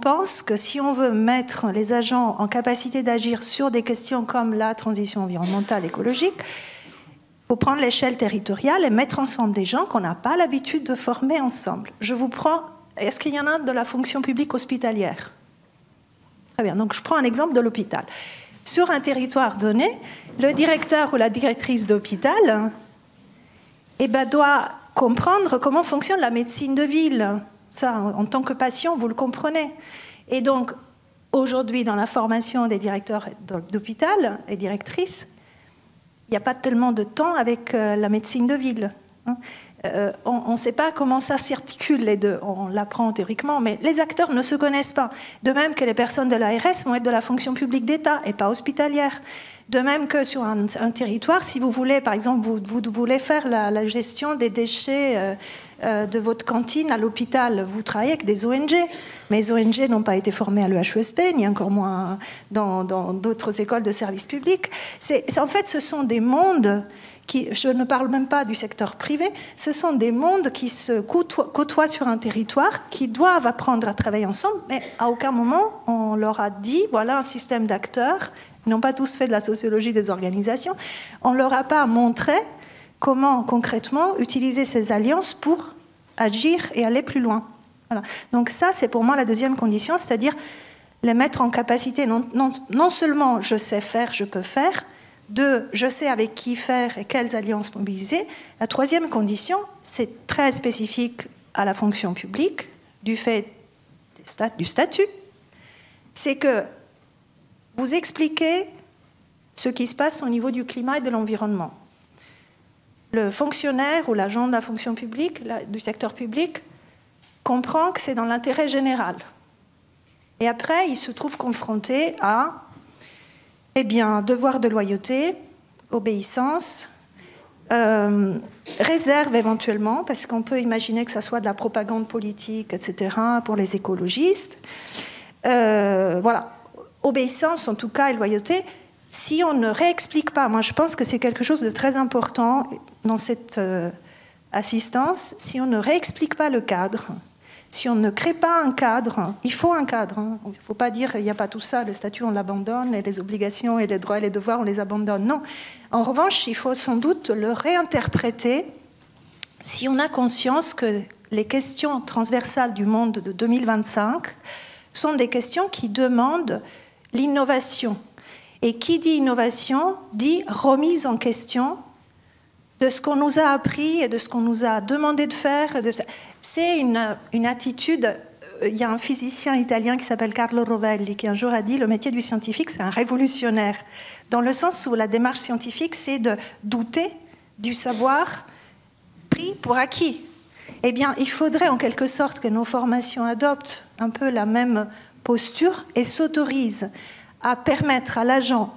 pense que si on veut mettre les agents en capacité d'agir sur des questions comme la transition environnementale, écologique, il faut prendre l'échelle territoriale et mettre ensemble des gens qu'on n'a pas l'habitude de former ensemble. Je vous prends... Est-ce qu'il y en a de la fonction publique hospitalière? Très bien, donc je prends un exemple de l'hôpital. Sur un territoire donné, le directeur ou la directrice d'hôpital doit comprendre comment fonctionne la médecine de ville. Ça, en tant que patient, vous le comprenez. Et donc, aujourd'hui, dans la formation des directeurs d'hôpital et directrices, il n'y a pas tellement de temps avec la médecine de ville. On ne sait pas comment ça s'articule les deux. On l'apprend théoriquement, mais les acteurs ne se connaissent pas. De même que les personnes de l'ARS vont être de la fonction publique d'État et pas hospitalière. De même que sur un territoire, si vous voulez, par exemple, vous voulez faire la gestion des déchets de votre cantine à l'hôpital, vous travaillez avec des ONG. Mais les ONG n'ont pas été formées à l'EHESP, ni encore moins dans d'autres écoles de services publics. En fait, ce sont des mondes qui, je ne parle même pas du secteur privé, ce sont des mondes qui se côtoient sur un territoire, qui doivent apprendre à travailler ensemble, mais à aucun moment on leur a dit, voilà un système d'acteurs. Ils n'ont pas tous fait de la sociologie des organisations. On ne leur a pas montré comment concrètement utiliser ces alliances pour agir et aller plus loin. Voilà. Donc ça, c'est pour moi la deuxième condition, c'est-à-dire les mettre en capacité, non seulement je sais faire, je peux faire, deux, je sais avec qui faire et quelles alliances mobiliser. La troisième condition, c'est très spécifique à la fonction publique, du fait du statut, c'est que vous expliquez ce qui se passe au niveau du climat et de l'environnement. Le fonctionnaire ou l'agent de la fonction publique, du secteur public, comprend que c'est dans l'intérêt général. Et après, il se trouve confronté à devoir de loyauté, obéissance, réserve éventuellement, parce qu'on peut imaginer que ça soit de la propagande politique, etc., pour les écologistes. Voilà. Obéissance, en tout cas, et loyauté, si on ne réexplique pas, moi je pense que c'est quelque chose de très important dans cette assistance, si on ne réexplique pas le cadre, si on ne crée pas un cadre, il faut un cadre, hein. Il ne faut pas dire il n'y a pas tout ça, le statut on l'abandonne, et les obligations et les droits et les devoirs on les abandonne, non. En revanche, il faut sans doute le réinterpréter si on a conscience que les questions transversales du monde de 2025 sont des questions qui demandent l'innovation. Et qui dit innovation dit remise en question de ce qu'on nous a appris et de ce qu'on nous a demandé de faire. C'est une attitude. Il y a un physicien italien qui s'appelle Carlo Rovelli qui un jour a dit le métier du scientifique, c'est un révolutionnaire. Dans le sens où la démarche scientifique, c'est de douter du savoir pris pour acquis. Eh bien, il faudrait en quelque sorte que nos formations adoptent un peu la même posture et s'autorisent à permettre à l'agent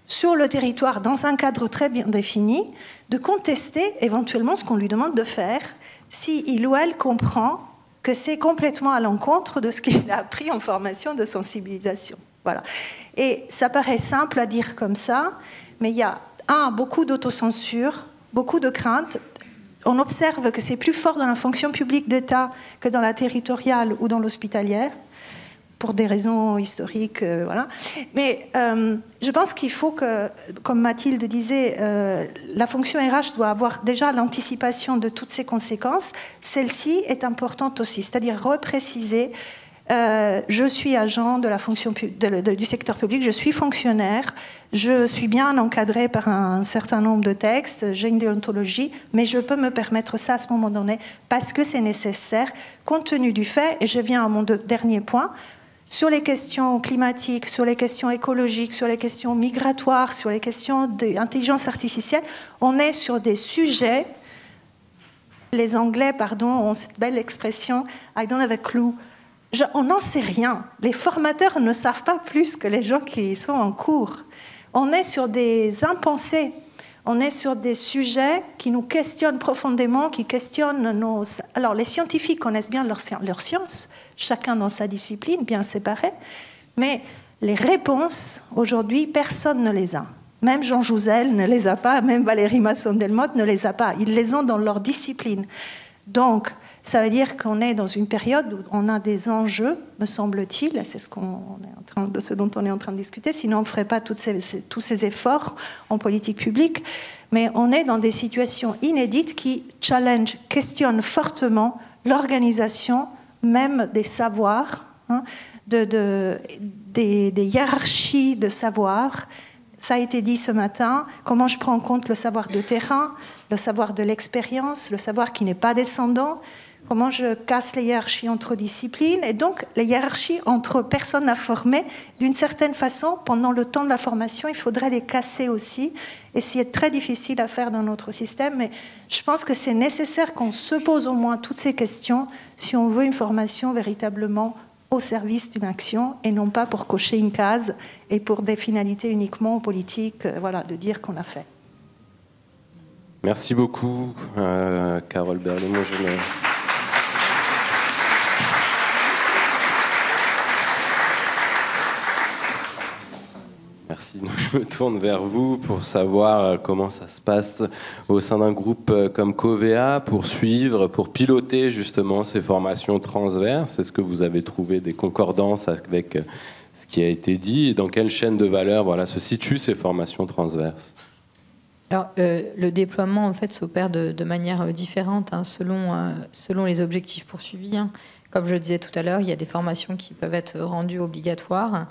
sur le territoire, dans un cadre très bien défini, de contester éventuellement ce qu'on lui demande de faire, si il ou elle comprend que c'est complètement à l'encontre de ce qu'il a appris en formation de sensibilisation. Voilà. Et ça paraît simple à dire comme ça, mais il y a, beaucoup d'autocensure beaucoup de craintes. On observe que c'est plus fort dans la fonction publique d'État que dans la territoriale ou dans l'hospitalière, pour des raisons historiques, voilà. Mais je pense qu'il faut que, comme Mathilde disait, la fonction RH doit avoir déjà l'anticipation de toutes ces conséquences. Celle-ci est importante aussi, c'est-à-dire repréciser. Je suis agent de la fonction du secteur public, je suis fonctionnaire, je suis bien encadré par un certain nombre de textes, j'ai une déontologie, mais je peux me permettre ça à ce moment donné parce que c'est nécessaire, compte tenu du fait, et je viens à mon dernier point, sur les questions climatiques, sur les questions écologiques, sur les questions migratoires, sur les questions d'intelligence artificielle, on est sur des sujets, les Anglais, ont cette belle expression « I don't have a clue ». On n'en sait rien. Les formateurs ne savent pas plus que les gens qui sont en cours. On est sur des impensés. On est sur des sujets qui nous questionnent profondément, qui questionnent nos... Alors, les scientifiques connaissent bien leur science, chacun dans sa discipline, bien séparée, mais les réponses, aujourd'hui, personne ne les a. Même Jean Jouzel ne les a pas, même Valérie Masson-Delmotte ne les a pas. Ils les ont dans leur discipline. Donc, ça veut dire qu'on est dans une période où on a des enjeux, me semble-t-il, c'est ce dont on est en train de discuter, sinon on ne ferait pas tous ces efforts en politique publique, mais on est dans des situations inédites qui questionnent fortement l'organisation même des savoirs, des hiérarchies de savoir. Ça a été dit ce matin, comment je prends en compte le savoir de terrain, le savoir de l'expérience, le savoir qui n'est pas descendant, comment je casse les hiérarchies entre disciplines, et donc les hiérarchies entre personnes à former, d'une certaine façon, pendant le temps de la formation, il faudrait les casser aussi, et c'est très difficile à faire dans notre système, mais je pense que c'est nécessaire qu'on se pose au moins toutes ces questions si on veut une formation véritablement au service d'une action, et non pas pour cocher une case, et pour des finalités uniquement politiques, de dire qu'on a fait. Merci beaucoup, Carole Berlemont. Merci. Je me tourne vers vous pour savoir comment ça se passe au sein d'un groupe comme Covea pour suivre, pour piloter justement ces formations transverses. Est-ce que vous avez trouvé des concordances avec ce qui a été dit et dans quelle chaîne de valeur se situent ces formations transverses ? Alors, le déploiement en fait s'opère de manière différente selon les objectifs poursuivis. Comme je le disais tout à l'heure, il y a des formations qui peuvent être rendues obligatoires.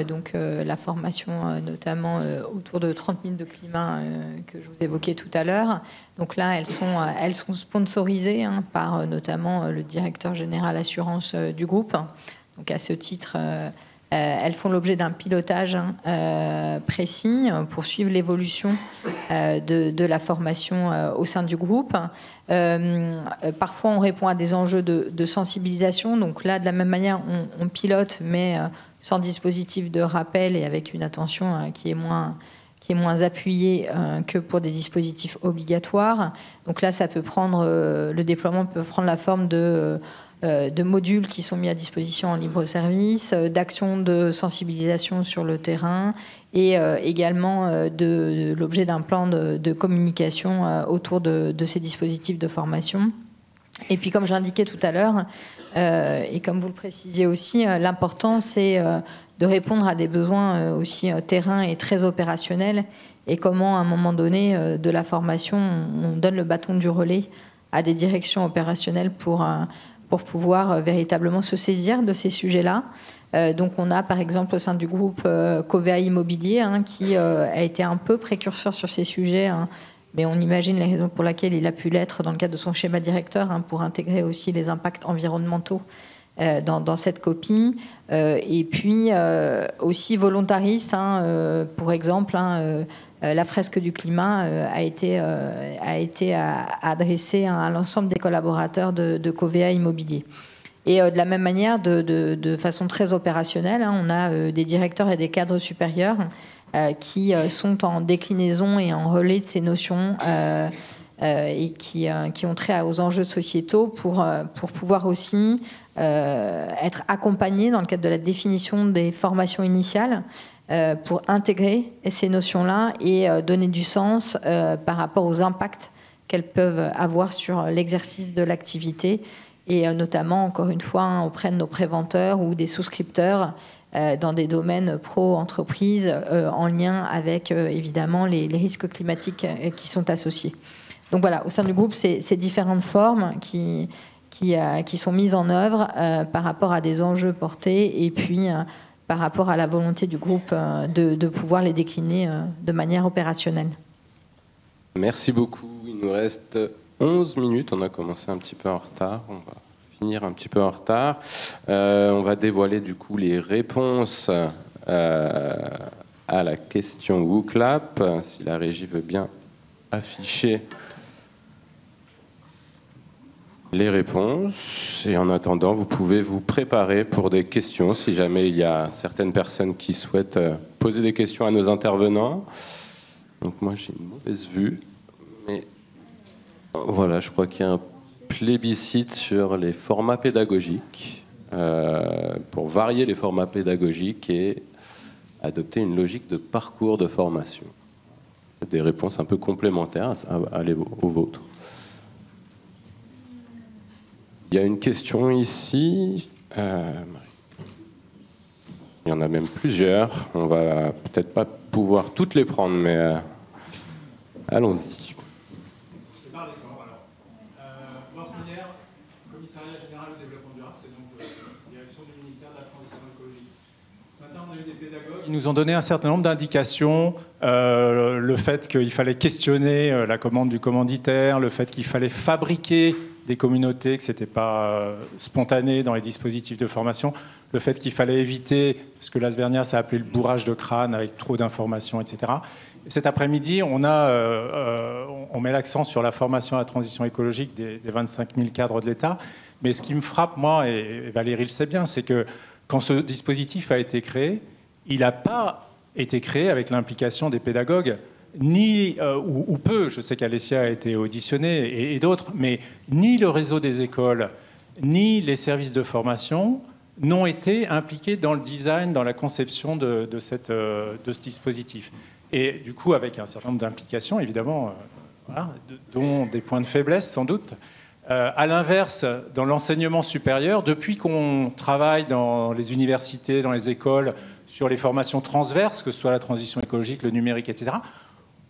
Donc la formation notamment autour de 30 000 de climat que je vous évoquais tout à l'heure. Donc là, elles sont sponsorisées par notamment le directeur général assurance du groupe. Donc à ce titre, elles font l'objet d'un pilotage précis pour suivre l'évolution de la formation au sein du groupe. Parfois, on répond à des enjeux de sensibilisation. Donc là, de la même manière, on pilote, mais sans dispositif de rappel et avec une attention qui est moins appuyée que pour des dispositifs obligatoires. Donc là, le déploiement peut prendre la forme de modules qui sont mis à disposition en libre service, d'actions de sensibilisation sur le terrain et également de l'objet d'un plan de communication autour de ces dispositifs de formation. Et puis, comme j'indiquais tout à l'heure, et comme vous le précisiez aussi, l'important, c'est de répondre à des besoins aussi terrain et très opérationnels, et comment, à un moment donné de la formation, on donne le bâton du relais à des directions opérationnelles pour pouvoir véritablement se saisir de ces sujets-là. Donc on a par exemple au sein du groupe Covea Immobilier qui a été un peu précurseur sur ces sujets, mais on imagine les raisons pour lesquelles il a pu l'être dans le cadre de son schéma directeur, pour intégrer aussi les impacts environnementaux dans cette copie. Et puis aussi volontariste, pour exemple, la fresque du climat a été adressée à l'ensemble des collaborateurs de Covea Immobilier. Et de la même manière, de façon très opérationnelle, on a des directeurs et des cadres supérieurs qui sont en déclinaison et en relais de ces notions et qui ont trait aux enjeux sociétaux pour pouvoir aussi être accompagnés dans le cadre de la définition des formations initiales pour intégrer ces notions-là et donner du sens par rapport aux impacts qu'elles peuvent avoir sur l'exercice de l'activité, et notamment, encore une fois, auprès de nos préventeurs ou des souscripteurs dans des domaines pro-entreprise en lien avec, évidemment, les risques climatiques qui sont associés. Donc voilà, au sein du groupe, ces différentes formes qui sont mises en œuvre par rapport à des enjeux portés et puis par rapport à la volonté du groupe de pouvoir les décliner de manière opérationnelle. Merci beaucoup. Il nous reste 11 minutes. On a commencé un petit peu en retard. On va finir un petit peu en retard. On va dévoiler du coup les réponses à la question WooClap. Si la régie veut bien afficher les réponses. Et en attendant, vous pouvez vous préparer pour des questions si jamais il y a certaines personnes qui souhaitent poser des questions à nos intervenants. Donc moi j'ai une mauvaise vue, mais voilà, je crois qu'il y a un plébiscite sur les formats pédagogiques pour varier les formats pédagogiques et adopter une logique de parcours de formation. Des réponses un peu complémentaires aux vôtres. Il y a une question ici. Il y en a même plusieurs. On va peut-être pas pouvoir toutes les prendre, mais allons-y. Je parle fort, alors. Laurence Minière, Commissariat général au développement durable, c'est donc la direction du ministère de la Transition écologique. Ce matin, on a eu des pédagogues. Ils nous ont donné un certain nombre d'indications. Le fait qu'il fallait questionner la commande du commanditaire, le fait qu'il fallait fabriquer des communautés, que ce n'était pas spontané dans les dispositifs de formation, le fait qu'il fallait éviter ce que Las Vernias a appelé le bourrage de crâne avec trop d'informations, etc. Et cet après-midi, on met l'accent sur la formation à la transition écologique des 25 000 cadres de l'État. Mais ce qui me frappe, moi, et Valérie le sait bien, c'est que quand ce dispositif a été créé, il n'a pas été créé avec l'implication des pédagogues, ni ou peu, je sais qu'Alessia a été auditionnée et d'autres, mais ni le réseau des écoles, ni les services de formation n'ont été impliqués dans le design, dans la conception de ce dispositif. Et du coup, avec un certain nombre d'implications, évidemment, dont des points de faiblesse sans doute. À l'inverse, dans l'enseignement supérieur, depuis qu'on travaille dans les universités, dans les écoles, sur les formations transverses, que ce soit la transition écologique, le numérique, etc.,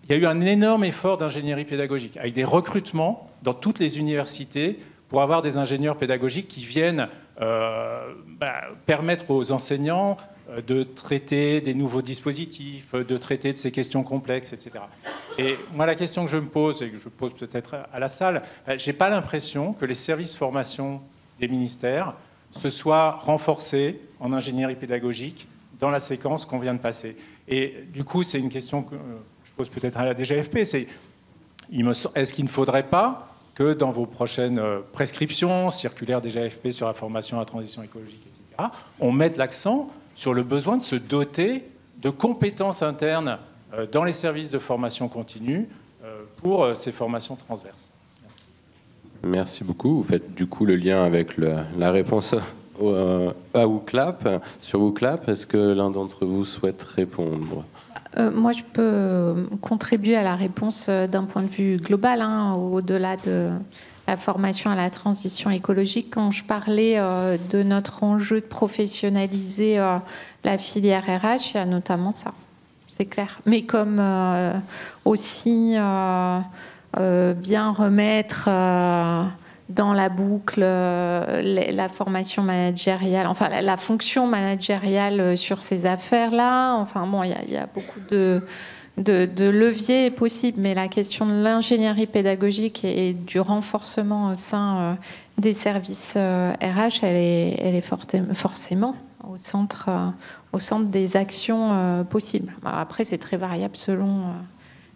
il y a eu un énorme effort d'ingénierie pédagogique, avec des recrutements dans toutes les universités pour avoir des ingénieurs pédagogiques qui viennent permettre aux enseignants de traiter des nouveaux dispositifs, de traiter de ces questions complexes, etc. Et moi, la question que je me pose, et que je pose peut-être à la salle, je n'ai pas l'impression que les services formation des ministères se soient renforcés en ingénierie pédagogique dans la séquence qu'on vient de passer. Et du coup, c'est une question que je pose peut-être à la DGFP, c'est est-ce qu'il ne faudrait pas que dans vos prochaines prescriptions, circulaires DGFP sur la formation à la transition écologique, etc., on mette l'accent sur le besoin de se doter de compétences internes dans les services de formation continue pour ces formations transverses. Merci. Merci beaucoup. Vous faites du coup le lien avec la réponse à WooClap. Sur WooClap, est-ce que l'un d'entre vous souhaite répondre ? Moi, je peux contribuer à la réponse d'un point de vue global, au-delà de la formation à la transition écologique. Quand je parlais de notre enjeu de professionnaliser la filière RH, il y a notamment ça, c'est clair. Mais comme aussi bien remettre dans la boucle la formation managériale, enfin la fonction managériale sur ces affaires-là. Enfin bon, il y a beaucoup de leviers possibles, mais la question de l'ingénierie pédagogique et du renforcement au sein des services RH, elle est forcément au centre des actions possibles. Après, c'est très variable selon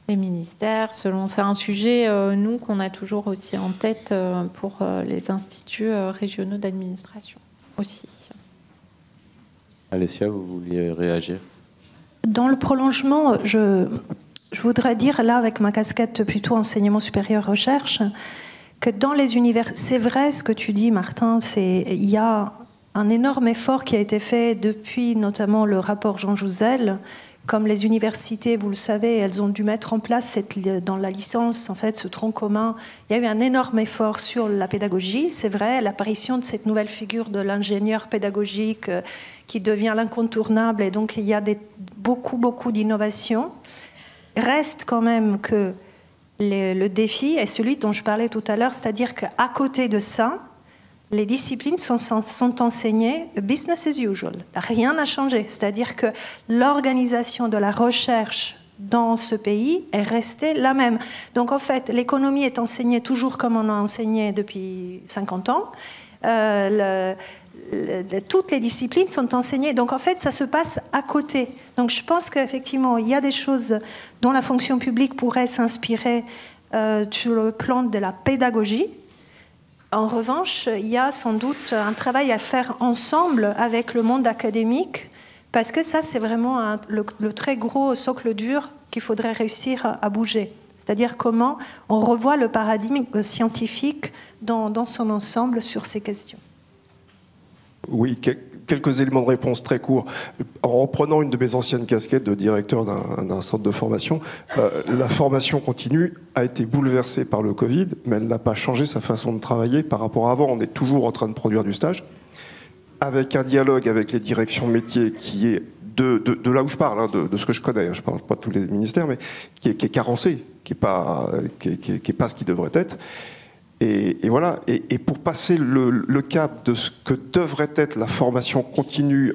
les ministères, c'est un sujet, nous, qu'on a toujours aussi en tête pour les instituts régionaux d'administration aussi. Alessia, vous vouliez réagir ? Dans le prolongement, je voudrais dire, là, avec ma casquette plutôt enseignement supérieur recherche, que dans les universités, c'est vrai ce que tu dis, Martin, il y a un énorme effort qui a été fait depuis notamment le rapport Jean Jouzel. Comme les universités, vous le savez, elles ont dû mettre en place dans la licence, en fait, ce tronc commun. Il y a eu un énorme effort sur la pédagogie. C'est vrai, l'apparition de cette nouvelle figure de l'ingénieur pédagogique qui devient l'incontournable. Et donc, il y a beaucoup d'innovations. Reste quand même que le défi est celui dont je parlais tout à l'heure, c'est-à-dire qu'à côté de ça, les disciplines sont enseignées business as usual. Rien n'a changé. C'est-à-dire que l'organisation de la recherche dans ce pays est restée la même. Donc en fait, l'économie est enseignée toujours comme on a enseigné depuis 50 ans. Toutes les disciplines sont enseignées. Donc en fait, ça se passe à côté. Donc je pense qu'effectivement, il y a des choses dont la fonction publique pourrait s'inspirer sur le plan de la pédagogie. En revanche, il y a sans doute un travail à faire ensemble avec le monde académique, parce que ça, c'est vraiment le très gros socle dur qu'il faudrait réussir à bouger. C'est-à-dire comment on revoit le paradigme scientifique dans son ensemble sur ces questions. Oui, quelques éléments de réponse très courts. En reprenant une de mes anciennes casquettes de directeur d'un centre de formation, la formation continue a été bouleversée par le Covid, mais elle n'a pas changé sa façon de travailler par rapport à avant. On est toujours en train de produire du stage, avec un dialogue avec les directions métiers qui est de là où je parle, de ce que je connais, je ne parle pas de tous les ministères, mais qui est carencé, qui n'est pas ce qui devrait être. Et voilà. Et pour passer le cap de ce que devrait être la formation continue,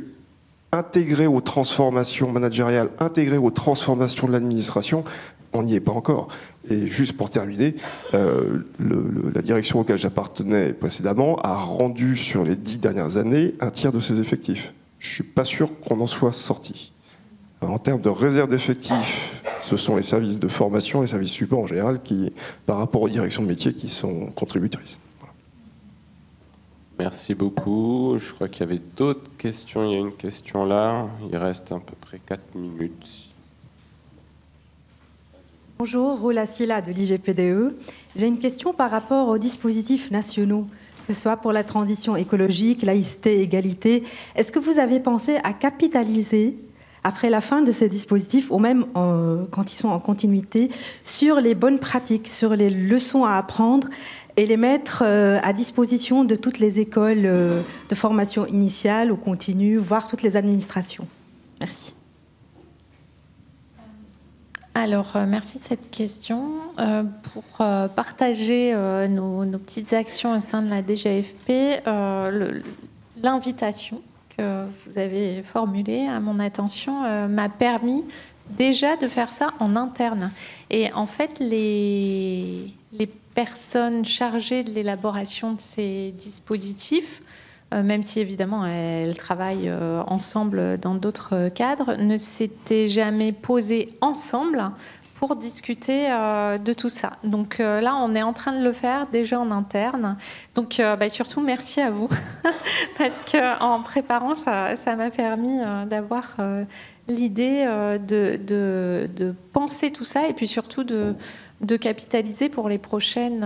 intégrée aux transformations managériales, intégrée aux transformations de l'administration, on n'y est pas encore. Et juste pour terminer, la direction auquel j'appartenais précédemment a rendu sur les 10 dernières années un tiers de ses effectifs. Je ne suis pas sûr qu'on en soit sorti. En termes de réserve d'effectifs, ce sont les services de formation, les services support en général, qui, par rapport aux directions de métier, qui sont contributrices. Voilà. Merci beaucoup. Je crois qu'il y avait d'autres questions. Il y a une question là. Il reste à peu près 4 minutes. Bonjour, Rola Silla de l'IGPDE. J'ai une question par rapport aux dispositifs nationaux, que ce soit pour la transition écologique, laïcité, égalité. Est-ce que vous avez pensé à capitaliser après la fin de ces dispositifs, ou même quand ils sont en continuité, sur les bonnes pratiques, sur les leçons à apprendre et les mettre à disposition de toutes les écoles de formation initiale ou continue, voire toutes les administrations? Merci. Alors, merci de cette question. Pour partager nos petites actions au sein de la DGFP, l'invitation que vous avez formulée à mon attention m'a permis déjà de faire ça en interne. Et en fait, les personnes chargées de l'élaboration de ces dispositifs, même si évidemment elles travaillent ensemble dans d'autres cadres, ne s'étaient jamais posées ensemble pour discuter de tout ça. Donc là, on est en train de le faire déjà en interne. Donc surtout, merci à vous, parce qu'en préparant, ça m'a permis d'avoir l'idée de penser tout ça, et puis surtout de capitaliser pour les prochaines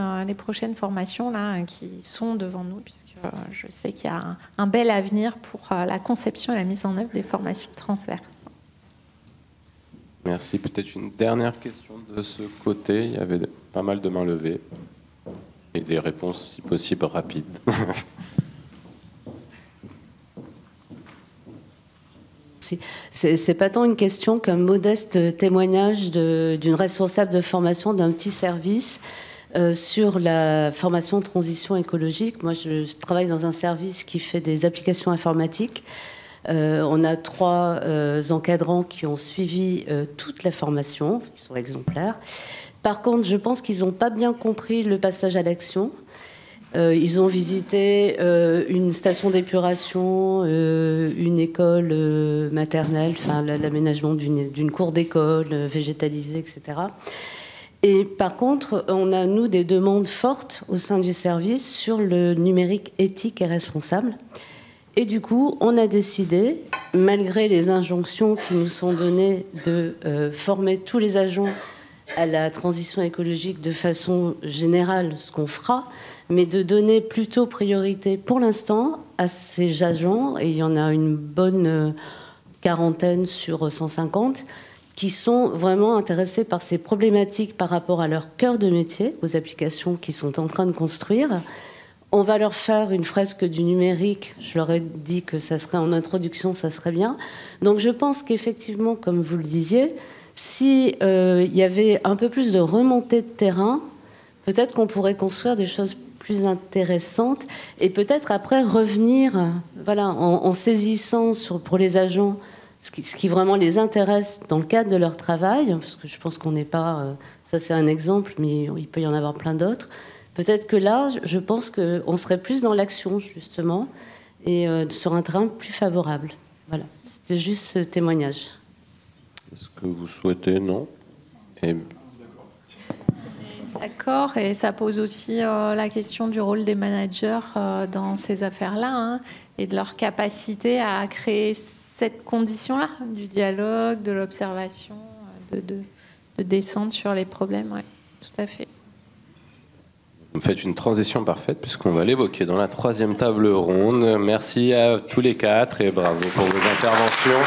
formations là, qui sont devant nous, puisque je sais qu'il y a un bel avenir pour la conception et la mise en œuvre des formations transverses. Merci. Peut-être une dernière question de ce côté. Il y avait pas mal de mains levées et des réponses, si possible, rapides. C'est pas tant une question qu'un modeste témoignage d'une responsable de formation d'un petit service sur la formation de transition écologique. Moi, je travaille dans un service qui fait des applications informatiques. On a 3 encadrants qui ont suivi toute la formation, qui sont exemplaires. Par contre, je pense qu'ils n'ont pas bien compris le passage à l'action. Ils ont visité une station d'épuration, une école maternelle, enfin l'aménagement d'une cour d'école végétalisée, etc. Et par contre, on a, nous, des demandes fortes au sein du service sur le numérique éthique et responsable. Et du coup, on a décidé, malgré les injonctions qui nous sont données, de former tous les agents à la transition écologique de façon générale, ce qu'on fera, mais de donner plutôt priorité pour l'instant à ces agents, et il y en a une bonne quarantaine sur 150, qui sont vraiment intéressés par ces problématiques par rapport à leur cœur de métier, aux applications qu'ils sont en train de construire. On va leur faire une fresque du numérique. Je leur ai dit que ça serait en introduction, ça serait bien. Donc je pense qu'effectivement, comme vous le disiez, si y avait un peu plus de remontée de terrain, peut-être qu'on pourrait construire des choses plus intéressantes et peut-être après revenir, voilà, en saisissant pour les agents ce qui vraiment les intéresse dans le cadre de leur travail, parce que je pense qu'on n'est pas... ça c'est un exemple, mais il peut y en avoir plein d'autres. Peut-être que là, je pense qu'on serait plus dans l'action, justement, et sur un terrain plus favorable. Voilà, c'était juste ce témoignage. Est-ce que vous souhaitez, non? D'accord, et ça pose aussi la question du rôle des managers dans ces affaires-là, hein, et de leur capacité à créer cette condition-là, du dialogue, de l'observation, de descente sur les problèmes. Ouais, tout à fait. Vous faites une transition parfaite puisqu'on va l'évoquer dans la troisième table ronde. Merci à tous les quatre et bravo pour vos interventions.